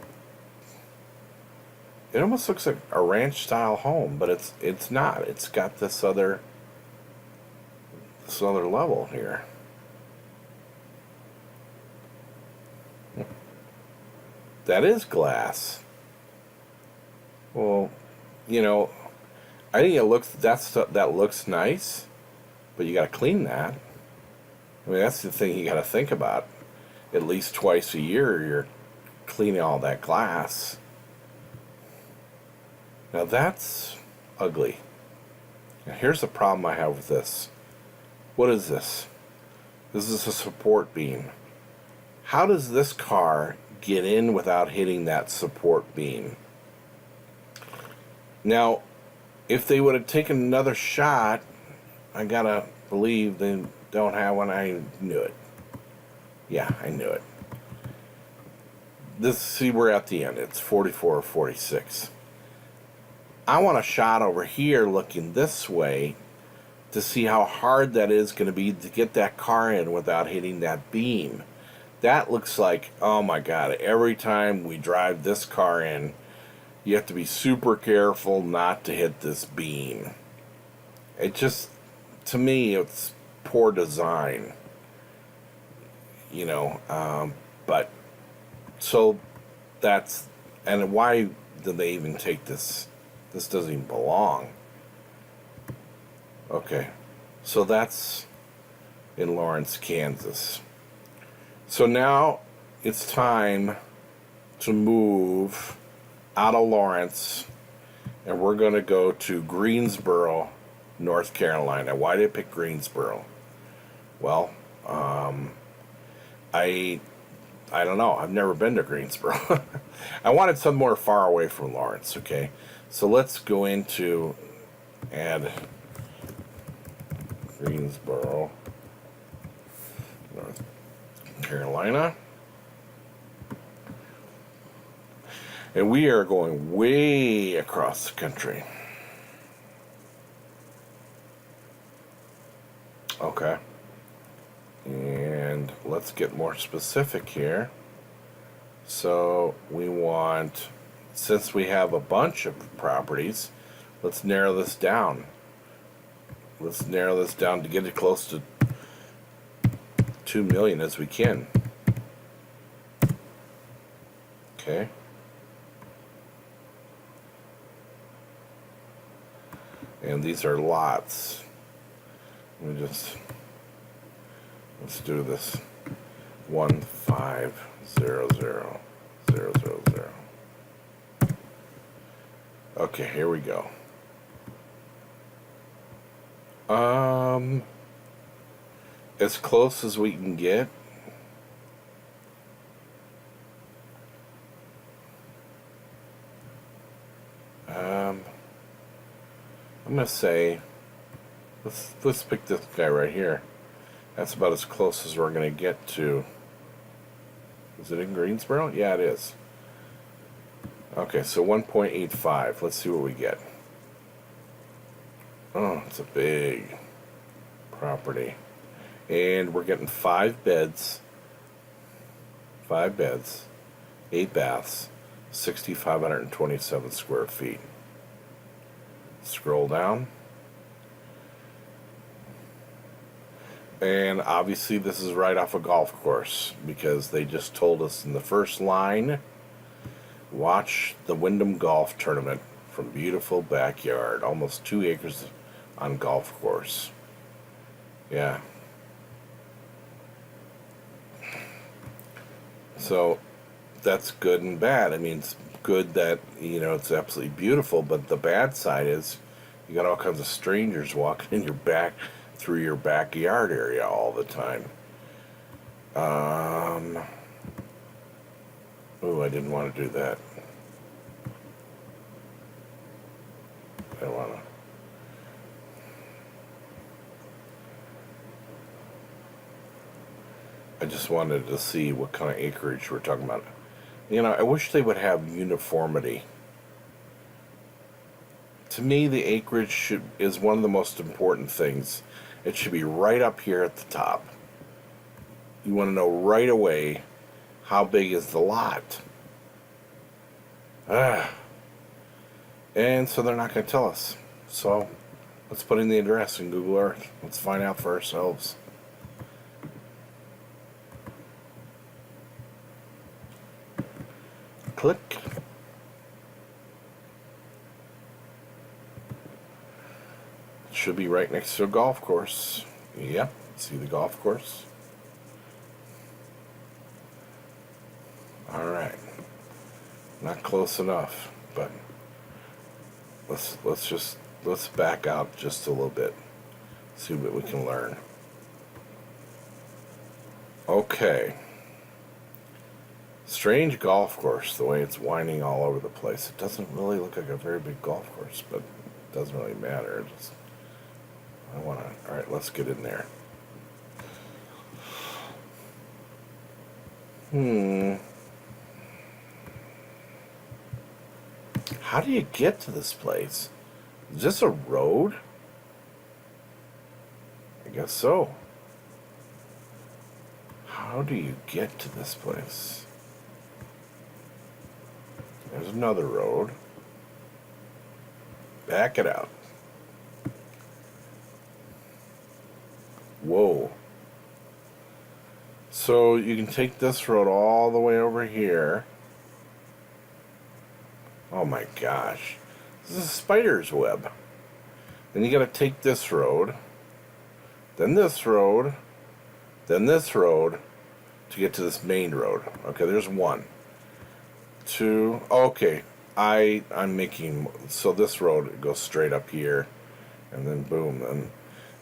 It almost looks like a ranch style home, but it's not. It's got this other level here. That is glass. Well, I think that looks nice, but you got to clean that. I mean, that's the thing you got to think about. At least twice a year, you're cleaning all that glass. Now that's ugly. Now here's the problem I have with this. What is this? This is a support beam. How does this car get in without hitting that support beam? Now, if they would have taken another shot, I gotta believe they don't have one. I knew it. Yeah, I knew it. See, we're at the end. It's 44 or 46. I want a shot over here looking this way to see how hard that is going to be to get that car in without hitting that beam. That looks like, oh my God, every time we drive this car in, you have to be super careful not to hit this beam. It just, to me, it's poor design. But, so that's, and why did they even take this? This doesn't even belong. Okay, so that's in Lawrence, Kansas. So now it's time to move out of Lawrence, and we're going to go to Greensboro, North Carolina. Why did I pick Greensboro? Well, I don't know. I've never been to Greensboro. I wanted somewhere far away from Lawrence, okay? So let's go into add Greensboro, North Carolina. And we are going way across the country. Okay. And let's get more specific here. So we want, since we have a bunch of properties, let's narrow this down. Let's narrow this down to get it close to 2 million as we can. Okay. And these are lots. Let's do this. 1500000. Okay, here we go. As close as we can get. I'm gonna say let's pick this guy right here. That's about as close as we're gonna get to. Is it in Greensboro? Yeah, it is. Okay, so 1.85. Let's see what we get. Oh, it's a big property. And we're getting 5 beds, 8 baths, 6,527 square feet. Scroll down. And obviously this is right off a golf course because they just told us in the first line, watch the Wyndham Golf Tournament from beautiful backyard. Almost 2 acres on golf course. Yeah. So that's good and bad. I mean, it's good that, it's absolutely beautiful, but the bad side is you got all kinds of strangers walking in through your backyard area all the time. Oh, I didn't want to do that. I want to. I just wanted to see what kind of acreage we're talking about. I wish they would have uniformity. To me, the acreage is one of the most important things. It should be right up here at the top. You want to know right away how big is the lot. And so they're not going to tell us. So let's put in the address in Google Earth. Let's find out for ourselves. Click. should be right next to a golf course. Yep, see the golf course? Alright. Not close enough, but let's back out just a little bit. See what we can learn. Okay. Strange golf course, the way it's winding all over the place. It doesn't really look like a very big golf course, but it doesn't really matter. Alright, let's get in there. How do you get to this place? Is this a road? I guess so. How do you get to this place? There's another road. Back it out. Whoa. So you can take this road all the way over here. Oh my gosh. This is a spider's web. Then you gotta take this road, then this road, then this road to get to this main road. Okay, there's one. Two. Okay. I'm making, so this road goes straight up here, and then boom,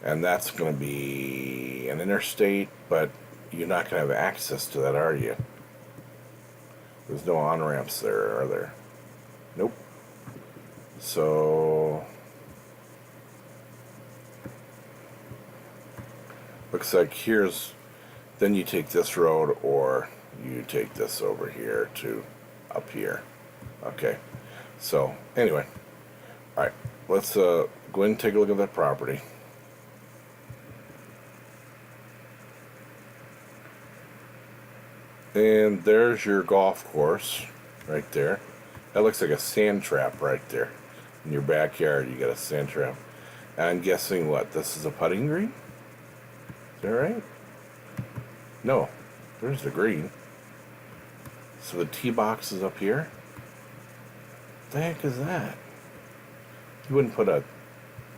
and that's going to be an interstate, but you're not going to have access to that, are you? There's no on-ramps there, are there? Nope. So looks like then you take this road, or you take this over here to up here. Okay, so anyway, all right, let's go ahead and take a look at that property. And there's your golf course right there. That looks like a sand trap right there. In your backyard, you got a sand trap. I'm guessing what? This is a putting green? Is that right? No, there's the green. So the tee box is up here? What the heck is that? You wouldn't put a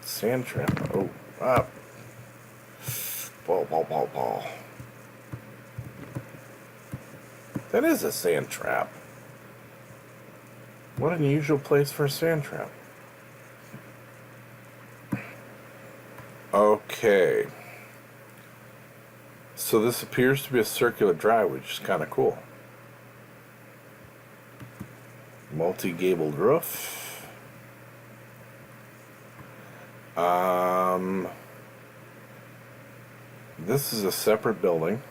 sand trap. Oh, up. Ball. That is a sand trap. What an unusual place for a sand trap. Okay. So this appears to be a circular drive, which is kind of cool. Multi-gabled roof. This is a separate building,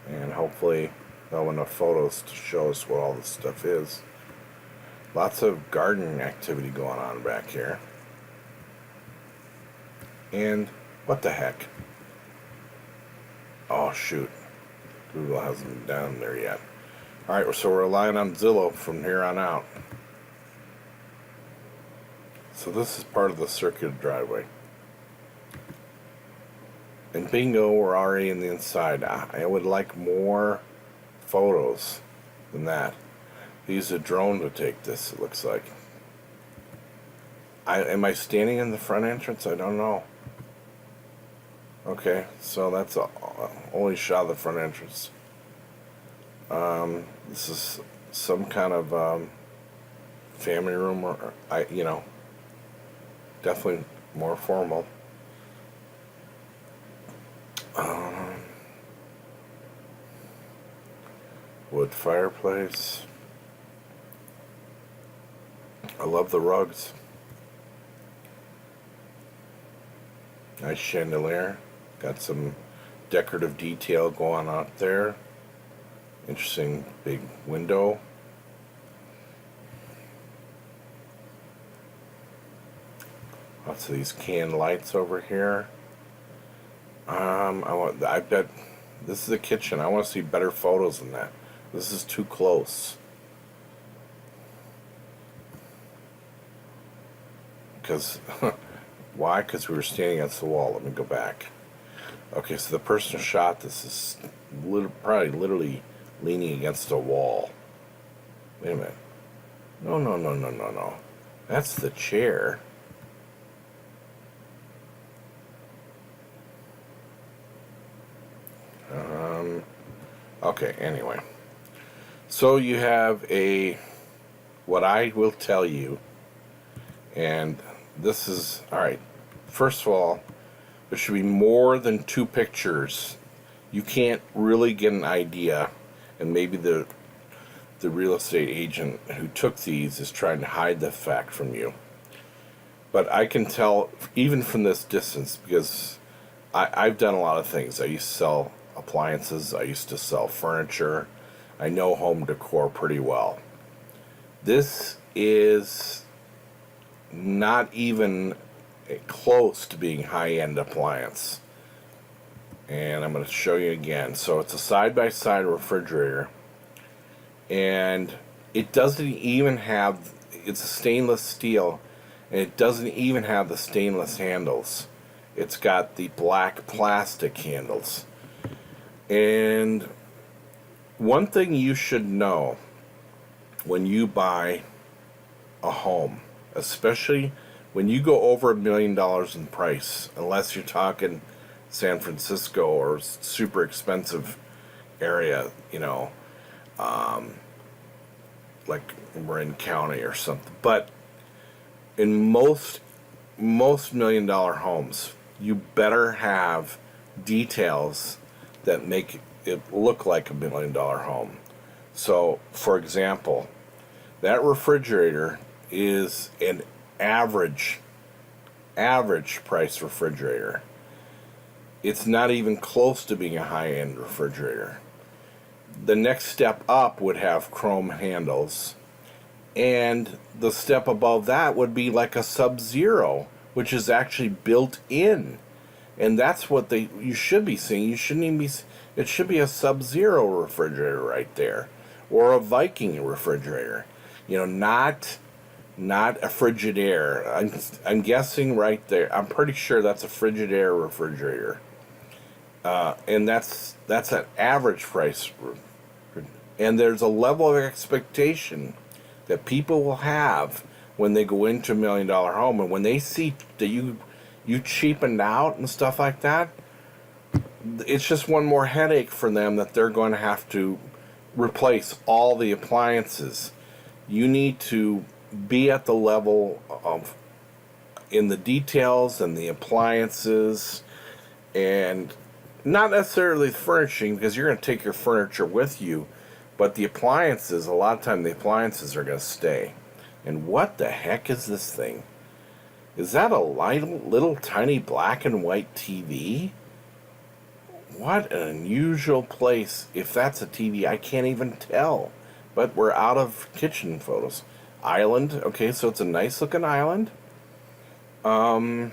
and hopefully they'll have enough photos to show us what all this stuff is. Lots of garden activity going on back here. And what the heck? Oh shoot, Google hasn't been down there yet. Alright, so we're relying on Zillow from here on out. So this is part of the circular driveway. And bingo, we're already in the inside. I would like more photos than that. They use a drone to take this, it looks like. Am I standing in the front entrance? I don't know. Okay, so that's only shot of the front entrance. This is some kind of family room, or definitely more formal. Wood fireplace. I love the rugs. Nice chandelier. Got some decorative detail going out there. Interesting big window. Lots of these can lights over here. I bet this is the kitchen. I want to see better photos than that. This is too close. Because why? Because we were standing against the wall. Let me go back. Okay, so the person who shot this is probably literally leaning against a wall. Wait a minute. No. That's the chair. Okay, anyway. So you have what I will tell you, and this is, alright, first of all, there should be more than 2 pictures. You can't really get an idea, and maybe the real estate agent who took these is trying to hide the fact from you. But I can tell, even from this distance, because I've done a lot of things. I used to sell appliances, I used to sell furniture. I know home decor pretty well. This is not even close to being high-end appliance. And I'm going to show you again. So it's a side-by-side refrigerator. And it doesn't even have, it's a stainless steel, and it doesn't even have the stainless handles. It's got the black plastic handles. And one thing you should know when you buy a home, especially when you go over $1 million in price, unless you're talking San Francisco or super expensive area, like Marin County or something. But in most $1 million homes, you better have details that make it look like $1 million home. So, for example, that refrigerator is an average price refrigerator. It's not even close to being a high-end refrigerator. The next step up would have chrome handles, and the step above that would be like a Sub-Zero, which is actually built in. And that's what you should be seeing. You shouldn't even be, it should be a Sub-Zero refrigerator right there, or a Viking refrigerator. Not a Frigidaire. I'm guessing right there. I'm pretty sure that's a Frigidaire refrigerator. And that's an average price. And there's a level of expectation that people will have when they go into $1 million home, and when they see that you cheapened out and stuff like that, it's just one more headache for them that they're going to have to replace all the appliances. You need to be at the level of in the details and the appliances, and not necessarily the furnishing, because you're going to take your furniture with you, but the appliances, a lot of time the appliances are going to stay. And what the heck is this thing? Is that a little tiny black and white TV? What an unusual place. If that's a TV, I can't even tell. But we're out of kitchen photos. Island. Okay, so it's a nice looking island. You're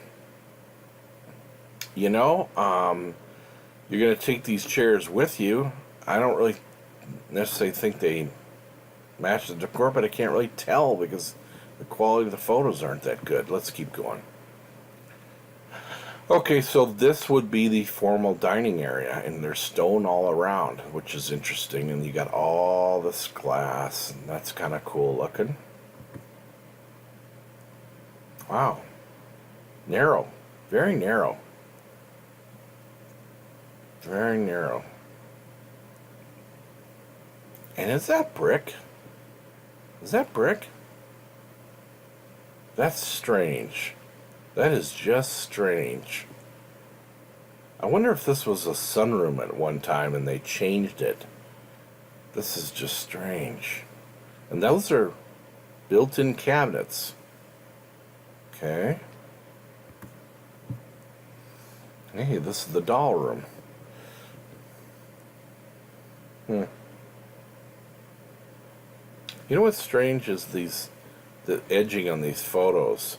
going to take these chairs with you. I don't really necessarily think they match the decor, but I can't really tell because the quality of the photos aren't that good. Let's keep going. Okay, so this would be the formal dining area, and there's stone all around, which is interesting, and you got all this glass, and that's kind of cool looking. Wow. Narrow. Very narrow. Very narrow. And is that brick? Is that brick? That's strange. That is just strange. I wonder if this was a sunroom at one time and they changed it. This is just strange. And those are built-in cabinets. Okay. Hey, this is the doll room. You know what's strange is the edging on these photos.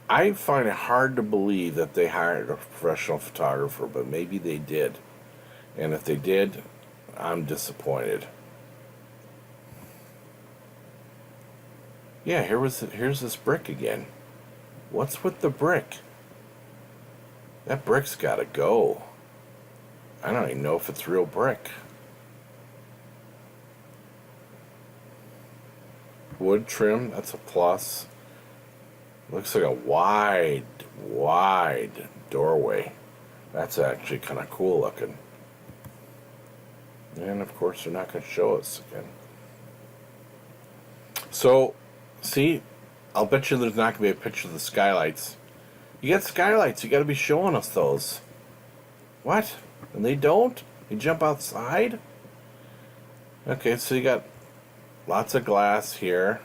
I find it hard to believe that they hired a professional photographer, but maybe they did. And if they did, I'm disappointed. Yeah, here's this brick again. What's with the brick? That brick's gotta go. I don't even know if it's real brick. Wood trim, that's a plus. Looks like a wide doorway. That's actually kind of cool looking. And of course, they're not going to show us again. So, see, I'll bet you there's not going to be a picture of the skylights. You got skylights, you got to be showing us those. What? And they don't? You jump outside? Okay, so you got lots of glass here.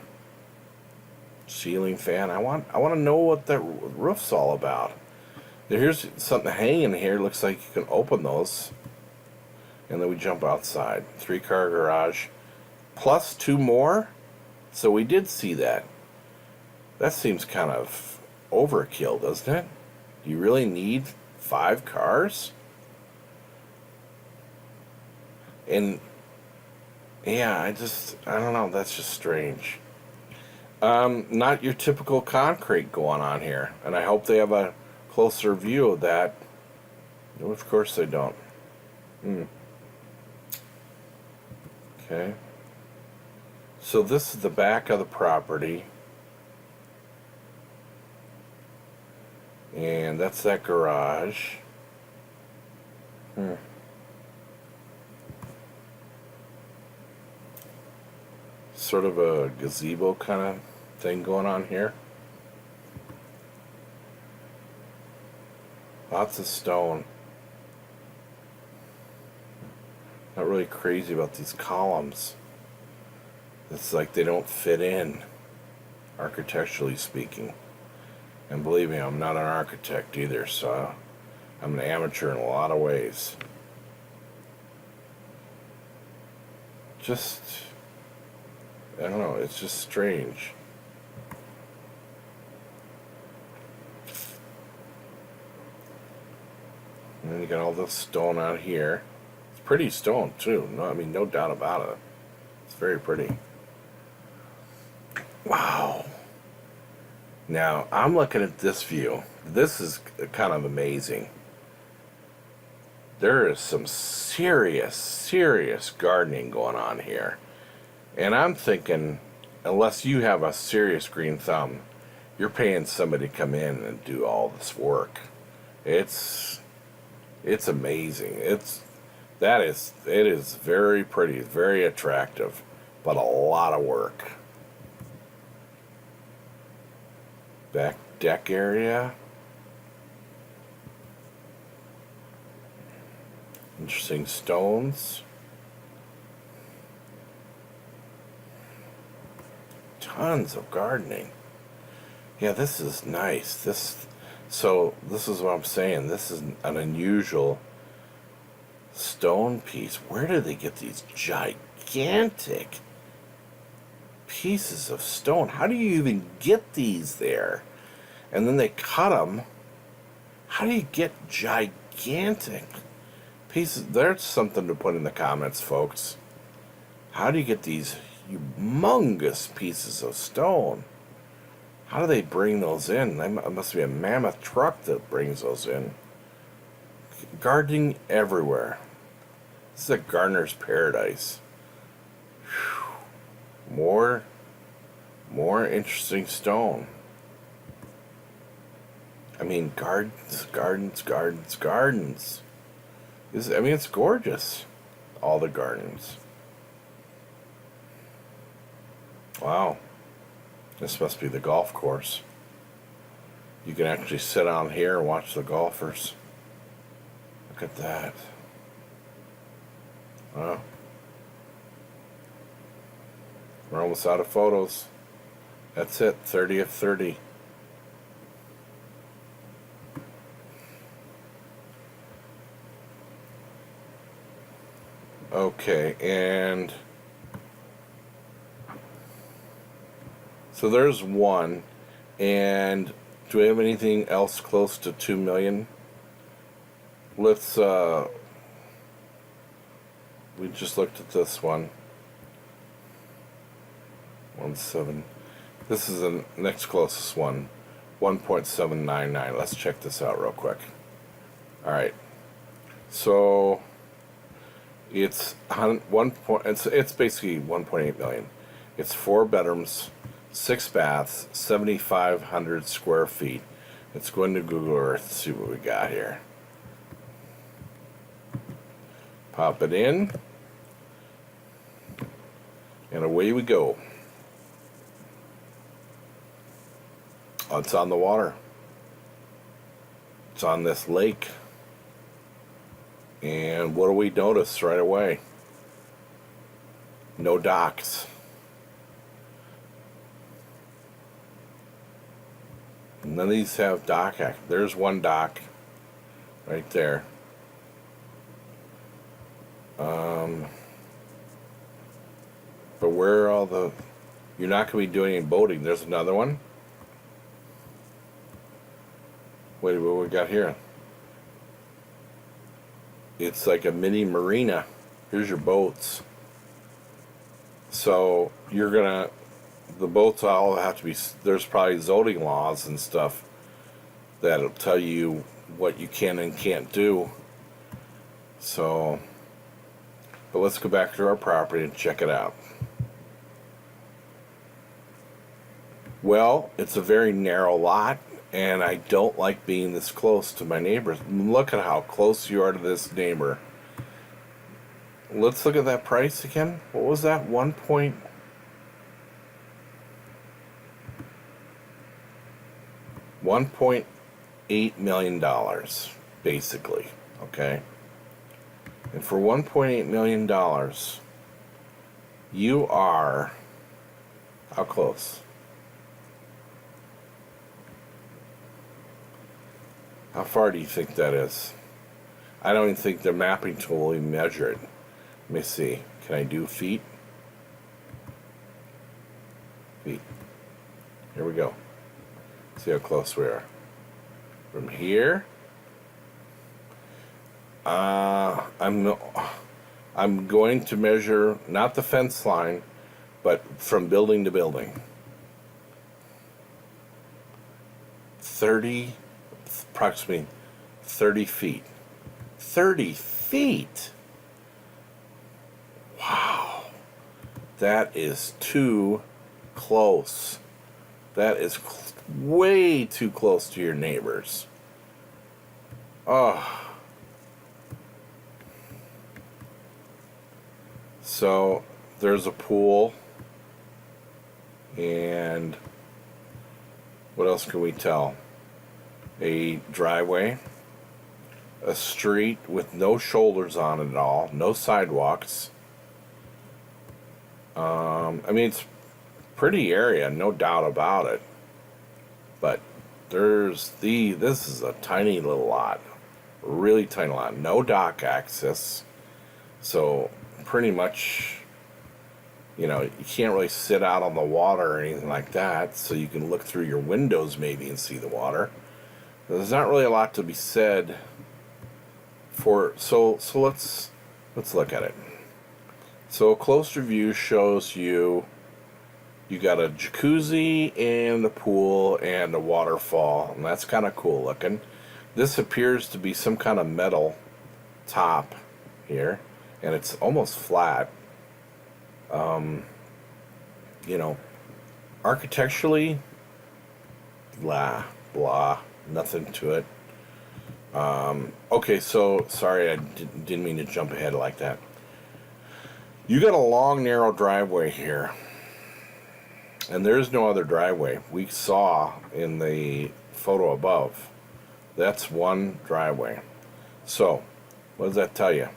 Ceiling fan. I want to know what that roof's all about. Here's something hanging here. Looks like you can open those. And then we jump outside. 3-car garage. Plus 2 more? So we did see that. That seems kind of overkill, doesn't it? Do you really need 5 cars? And yeah, I don't know, that's just strange. Not your typical concrete going on here, and I hope they have a closer view of that. No, of course they don't. Okay. So this is the back of the property. And that's that garage. Sort of a gazebo kind of thing going on here. Lots of stone. Not really crazy about these columns. It's like they don't fit in, architecturally speaking. And believe me, I'm not an architect either, so I'm an amateur in a lot of ways. Just, I don't know, it's just strange. And then you got all this stone out here. It's pretty stone too. No, I mean, no doubt about it. It's very pretty. Wow. Now, I'm looking at this view. This is kind of amazing. There is some serious gardening going on here. And I'm thinking, unless you have a serious green thumb, you're paying somebody to come in and do all this work. It's amazing. It is very pretty, very attractive, but a lot of work. Back deck area. Interesting stones. Tons of gardening. Yeah, this is nice. So this is what I'm saying. This is an unusual stone piece. Where do they get these gigantic pieces of stone? How do you even get these there? And then they cut them. How do you get gigantic pieces? There's something to put in the comments, folks. How do you get these humongous pieces of stone? How do they bring those in? It must be a mammoth truck that brings those in. Gardening everywhere. This is a gardener's paradise. Whew. More interesting stone. I mean, gardens. It's gorgeous. All the gardens. Wow. This must be the golf course. You can actually sit on here and watch the golfers. Look at that. Wow. We're almost out of photos. That's it. 30 of 30. Okay, and so there's one. And do we have anything else close to 2 million? Let's we just looked at this one. 1.7. This is the next closest one. 1.799. Let's check this out real quick. All right. So it's it's basically 1.8 million. It's 4 bedrooms, 6 baths, 7,500 square feet. Let's go into Google Earth and see what we got here. Pop it in. And away we go. Oh, it's on the water. It's on this lake. And what do we notice right away? No docks. None of these have dock act. There's one dock right there. But where are all the... You're not going to be doing any boating. There's another one. Wait, what we got here? It's like a mini marina. Here's your boats. So you're gonna... The boats all have to be... There's probably zoning laws and stuff that'll tell you what you can and can't do. So... But let's go back to our property and check it out. Well, it's a very narrow lot, and I don't like being this close to my neighbors. Look at how close you are to this neighbor. Let's look at that price again. What was that? $1.8 million, basically. Okay? And for $1.8 million, you are... How close? How far do you think that is? I don't even think the mapping tool will even measure it. Let me see. Can I do feet? Feet. Here we go. See how close we are. From here, I'm going to measure not the fence line, but from building to building. 30, approximately 30 feet. 30 feet? Wow. That is too close. That is way too close to your neighbors. Oh. So there's a pool, and what else can we tell? A driveway, a street with no shoulders on it at all, no sidewalks. I mean, it's pretty area, no doubt about it. But this is a tiny little lot, really tiny lot, no dock access. So pretty much, you can't really sit out on the water or anything like that, so you can look through your windows maybe and see the water. There's not really a lot to be said for, so let's look at it. So a closer view shows you got a jacuzzi and the pool and a waterfall, and that's kind of cool looking. This appears to be some kind of metal top here, and it's almost flat. Architecturally, blah, nothing to it. Okay, so, sorry, I didn't mean to jump ahead like that. You got a long, narrow driveway here, and there's no other driveway. We saw in the photo above, that's one driveway. So, what does that tell you?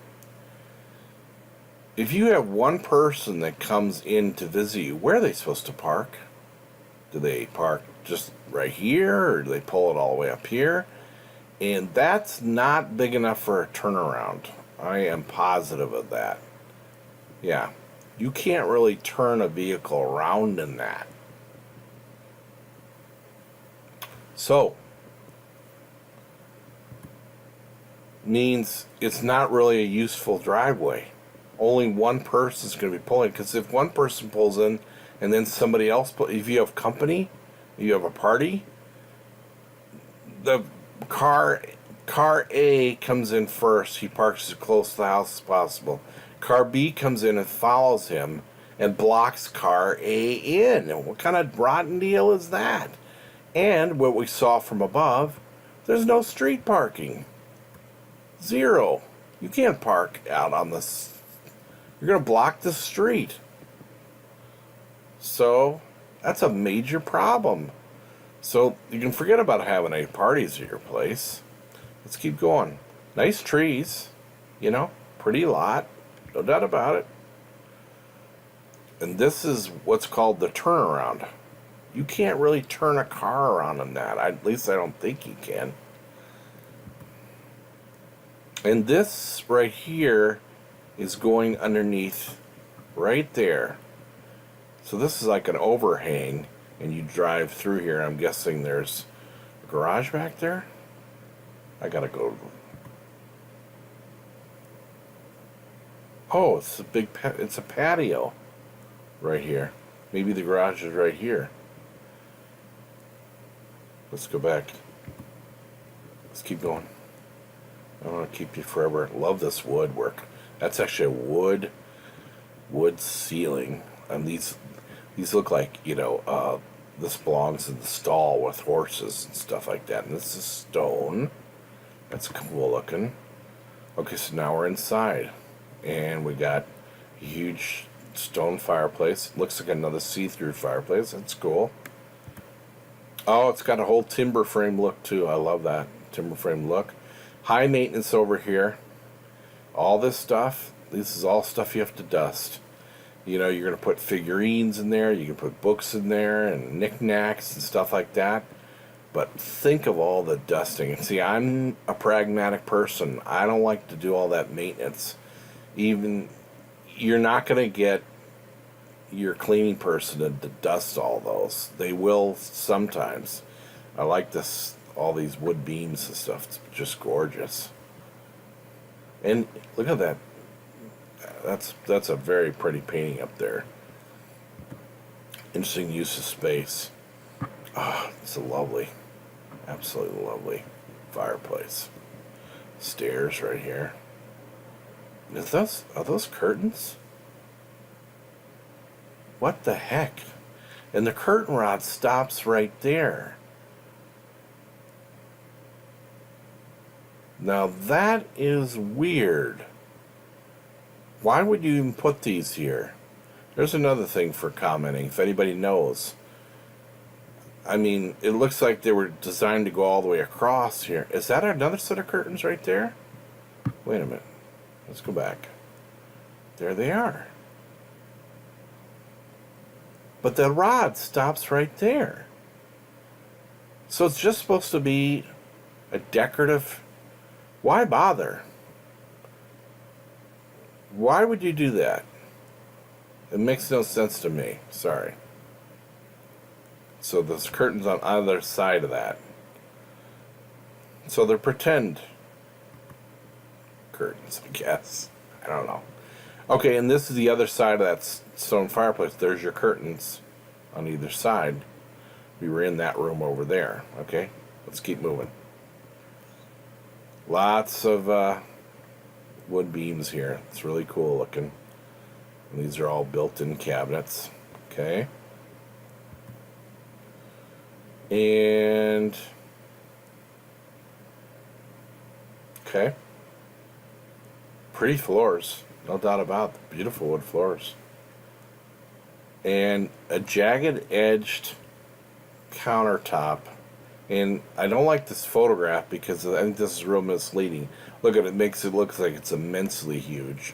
If you have one person that comes in to visit you, where are they supposed to park? Do they park just right here, or do they pull it all the way up here? And that's not big enough for a turnaround. I am positive of that. Yeah, you can't really turn a vehicle around in that. So, means it's not really a useful driveway. Only one person is going to be pulling, because if one person pulls in and then somebody else if you have company, you have a party, the car A comes in first, he parks as close to the house as possible. Car B comes in and follows him and blocks car A in. And what kind of rotten deal is that? And what we saw from above, there's no street parking. Zero. You can't park out on this. You're going to block the street. So that's a major problem. So you can forget about having any parties at your place. Let's keep going. Nice trees, pretty lot, no doubt about it. And this is what's called the turnaround. You can't really turn a car around on that. At least I don't think you can. And this right here is going underneath right there. So this is like an overhang, and you drive through here. I'm guessing there's a garage back there. I gotta go. Oh, it's a patio right here. Maybe the garage is right here. Let's go back. Let's keep going. I don't want to keep you forever. Love this woodwork. That's actually a wood ceiling, and these look like this belongs in the stall with horses and stuff like that. And this is stone. That's cool looking. Okay, so now we're inside, and we got a huge stone fireplace. Looks like another see-through fireplace. That's cool. Oh, it's got a whole timber frame look too. I love that timber frame look. High maintenance over here. All this stuff, this is all stuff you have to dust. You're going to put figurines in there, you can put books in there, and knickknacks and stuff like that. But think of all the dusting. And see, I'm a pragmatic person. I don't like to do all that maintenance. You're not going to get your cleaning person to dust all those. They will sometimes. I like all these wood beams and stuff. It's just gorgeous. And look at that. That's a very pretty painting up there. Interesting use of space. It's a lovely, absolutely lovely fireplace. Stairs right here. Are those curtains? What the heck? And the curtain rod stops right there. Now that is weird. Why would you even put these here? There's another thing for commenting, if anybody knows. I mean, it looks like they were designed to go all the way across here. Is that another set of curtains right there? Wait a minute. Let's go back. There they are. But the rod stops right there. So it's just supposed to be a decorative. Why bother? Why would you do that? It makes no sense to me. Sorry. So there's curtains on either side of that. So they're pretend curtains, I guess. I don't know. Okay, and this is the other side of that stone fireplace. There's your curtains on either side. We were in that room over there. Okay, let's keep moving. Lots of wood beams here. It's really cool looking. And these are all built-in cabinets. Okay. And okay. Pretty floors, no doubt about it. Beautiful wood floors. And a jagged edged countertop. And I don't like this photograph because I think this is real misleading. Look at it, makes it look like it's immensely huge.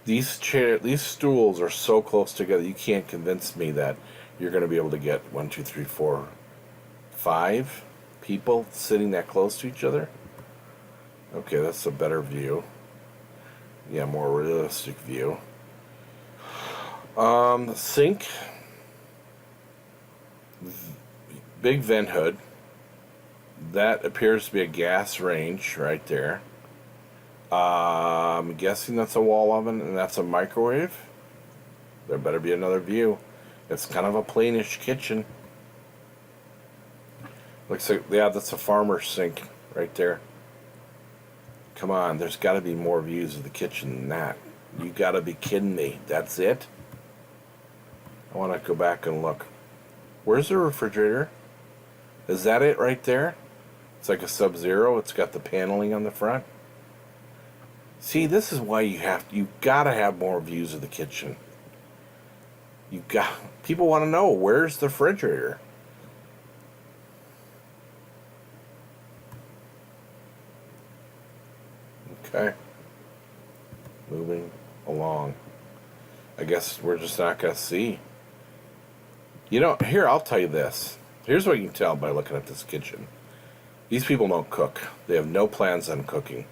These stools are so close together, you can't convince me that you're going to be able to get 1, 2, 3, 4, 5 people sitting that close to each other. Okay, that's a better view. Yeah, more realistic view. The sink, big vent hood. That appears to be a gas range right there. I'm guessing that's a wall oven and that's a microwave. There better be another view. It's kind of a plainish kitchen. Looks like, yeah, that's a farmer's sink right there. Come on, there's got to be more views of the kitchen than that. You got to be kidding me. That's it? I want to go back and look. Where's the refrigerator? Is that it right there? It's like a Sub-Zero. It's got the paneling on the front. See, this is why you gotta have more views of the kitchen. You got people want to know, where's the refrigerator? Okay. Moving along. I guess we're just not going to see. You know, here, I'll tell you this. Here's what you can tell by looking at this kitchen. These people don't cook. They have no plans on cooking.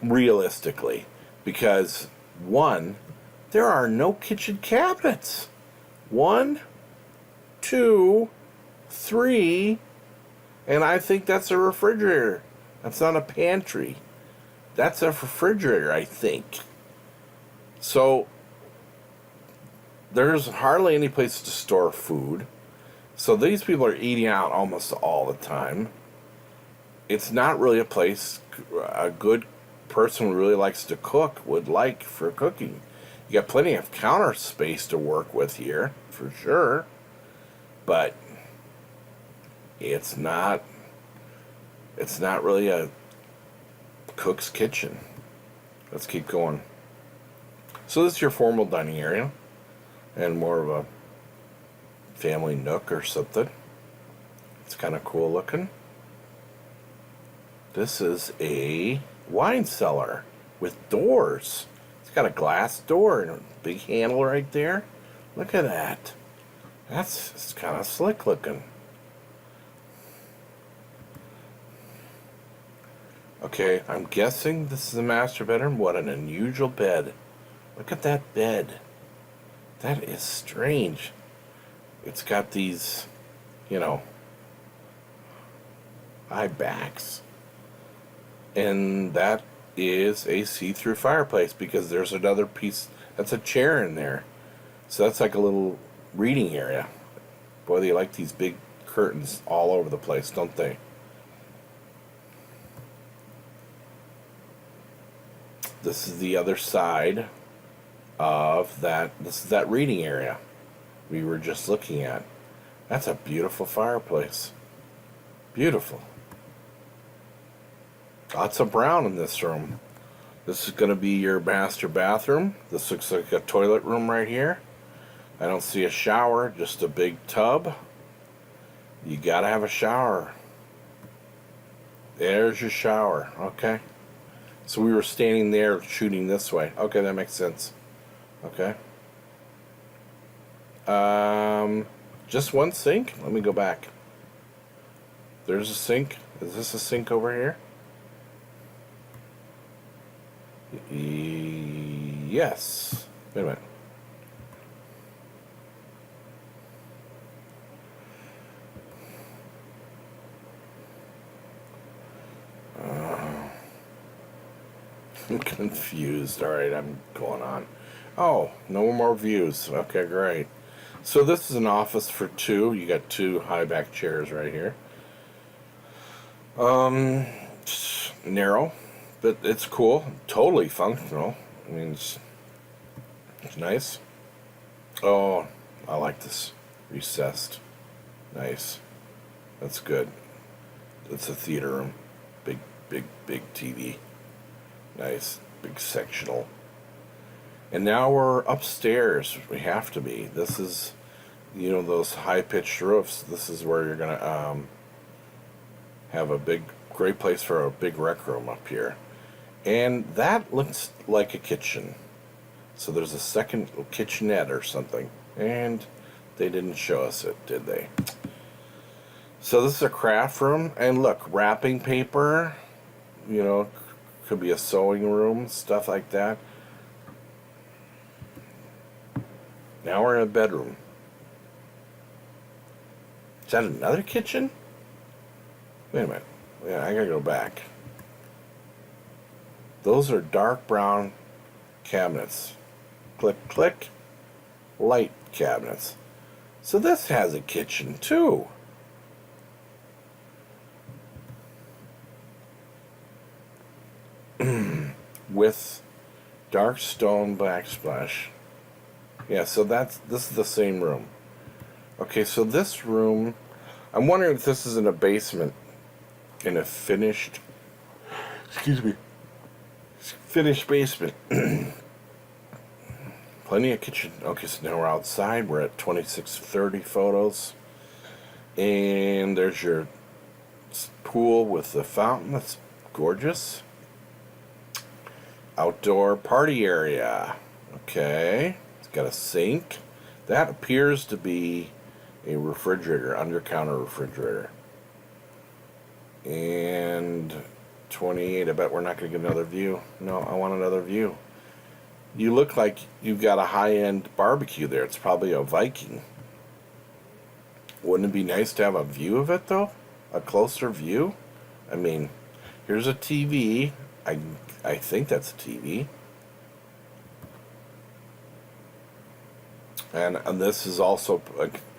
Realistically. Because, one, there are no kitchen cabinets. 1, 2, 3, and I think that's a refrigerator. That's not a pantry. That's a refrigerator, I think. So, there's hardly any place to store food. So these people are eating out almost all the time. It's not really a place a good person who really likes to cook would like for cooking. You got plenty of counter space to work with here, for sure. But it's not really a cook's kitchen. Let's keep going. So this is your formal dining area, and more of a family nook or something. It's kind of cool looking. This is a wine cellar with doors. It's got a glass door and a big handle right there. Look at that. It's kind of slick looking. Okay, I'm guessing this is the master bedroom. What an unusual bed. Look at that bed. That is strange. It's got these, high backs. And that is a see-through fireplace because there's another piece. That's a chair in there. So that's like a little reading area. Boy, they like these big curtains all over the place, don't they? This is the other side of that. This is that reading area we were just looking at. That's a beautiful fireplace. Beautiful. Lots of brown in this room. This is going to be your master bathroom. This looks like a toilet room right here. I don't see a shower, just a big tub. You gotta have a shower. There's your shower. Okay. So we were standing there shooting this way. Okay, that makes sense. Okay. Just one sink? Let me go back. There's a sink. Is this a sink over here? Yes. Wait a minute. I'm confused. Alright, I'm going on. Oh, no more views. Okay, great. So this is an office for two. You got two high back chairs right here. Narrow, but it's cool. Totally functional. I mean, it's nice. Oh, I like this. Recessed. Nice. That's good. It's a theater room. Big TV. Nice. Big sectional. And now we're upstairs. We have to be. This is, those high-pitched roofs. This is where you're going to have a great place for a big rec room up here. And that looks like a kitchen. So there's a second kitchenette or something. And they didn't show us it, did they? So this is a craft room. And look, wrapping paper, could be a sewing room, stuff like that. Now we're in a bedroom. Is that another kitchen? Wait a minute. Yeah, I gotta go back. Those are dark brown cabinets. Click, click. Light cabinets. So this has a kitchen too. With dark stone backsplash. Yeah, so this is the same room. Okay, so this room, I'm wondering if this is in a basement, in a finished basement. Plenty of kitchen. Okay, so now we're outside. We're at 2630 photos. And there's your pool with the fountain. That's gorgeous. Outdoor party area. Okay. It's got a sink. That appears to be a refrigerator, under-counter refrigerator. And 28, I bet we're not going to get another view. No, I want another view. You look like you've got a high-end barbecue there. It's probably a Viking. Wouldn't it be nice to have a view of it, though? A closer view? I mean, here's a TV. I think that's a TV. And this is also,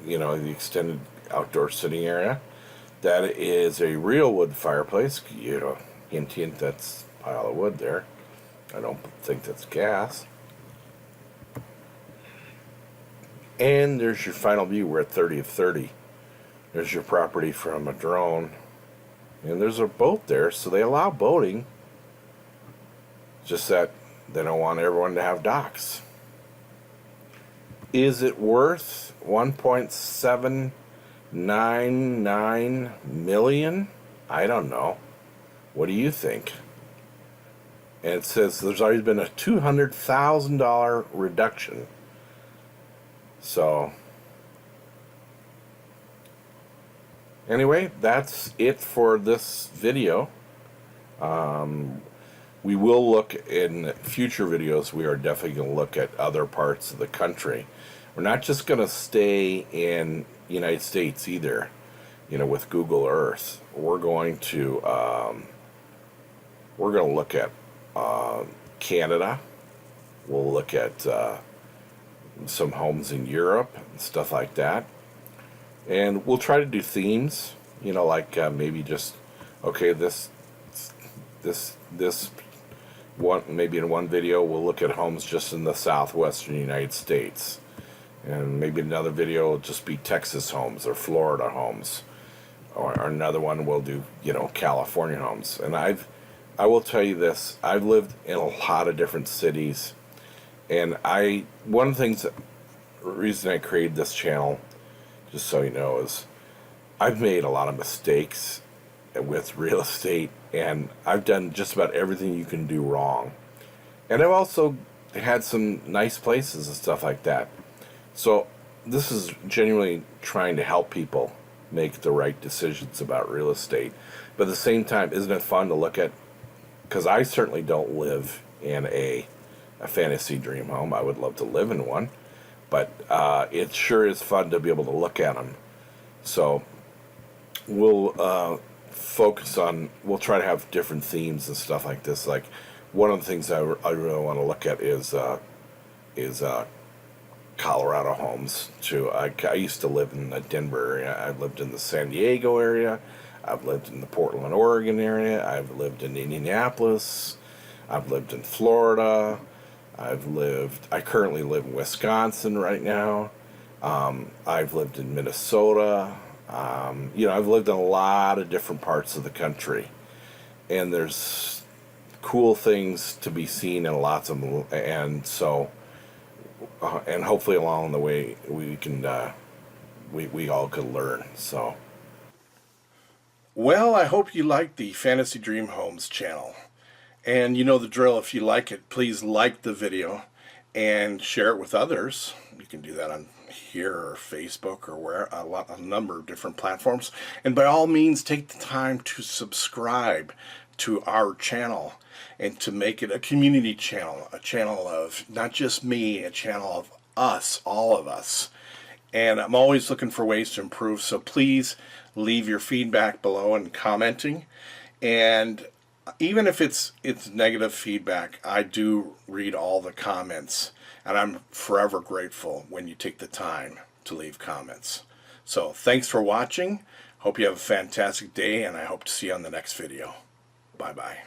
the extended outdoor sitting area. That is a real wood fireplace. Hint, hint, that's a pile of wood there. I don't think that's gas. And there's your final view. We're at 30 of 30. There's your property from a drone. And there's a boat there, so they allow boating. Just that they don't want everyone to have docks. Is it worth $1.799 million? I don't know. What do you think? And it says there's already been a $200,000 reduction. So, anyway, that's it for this video. We will look in future videos. We are definitely going to look at other parts of the country. We're not just going to stay in the United States either, with Google Earth. We're going to look at Canada. We'll look at some homes in Europe and stuff like that. And we'll try to do themes, like maybe just, okay, this one, maybe in one video we'll look at homes just in the southwestern United States. And maybe another video will just be Texas homes or Florida homes. Or another one we'll do, California homes. And I will tell you this, I've lived in a lot of different cities. And one of the things, the reason I created this channel, just so you know, is I've made a lot of mistakes with real estate, and I've done just about everything you can do wrong. And I've also had some nice places and stuff like that. So this is genuinely trying to help people make the right decisions about real estate. But at the same time, isn't it fun to look at? Because I certainly don't live in a fantasy dream home. I would love to live in one. But it sure is fun to be able to look at them. So we'll we'll try to have different themes and stuff like this. Like one of the things I really want to look at is Colorado homes too. I used to live in the Denver area. I've lived in the San Diego area. I've lived in the Portland, Oregon area. I've lived in Indianapolis. I've lived in Florida. I currently live in Wisconsin right now. I've lived in Minnesota. I've lived in a lot of different parts of the country. And there's cool things to be seen in lots of them. And so, and hopefully along the way we can, we all could learn. So, well, I hope you liked the Fantasy Dream Homes channel. And you know the drill. If you like it, please like the video and share it with others. You can do that on here or Facebook or a number of different platforms. And by all means, take the time to subscribe to our channel and to make it a community channel, a channel of not just me, a channel of us, all of us. And I'm always looking for ways to improve, so please leave your feedback below and commenting. And even if it's negative feedback, I do read all the comments, and I'm forever grateful when you take the time to leave comments. So thanks for watching. Hope you have a fantastic day, and I hope to see you on the next video. Bye-bye.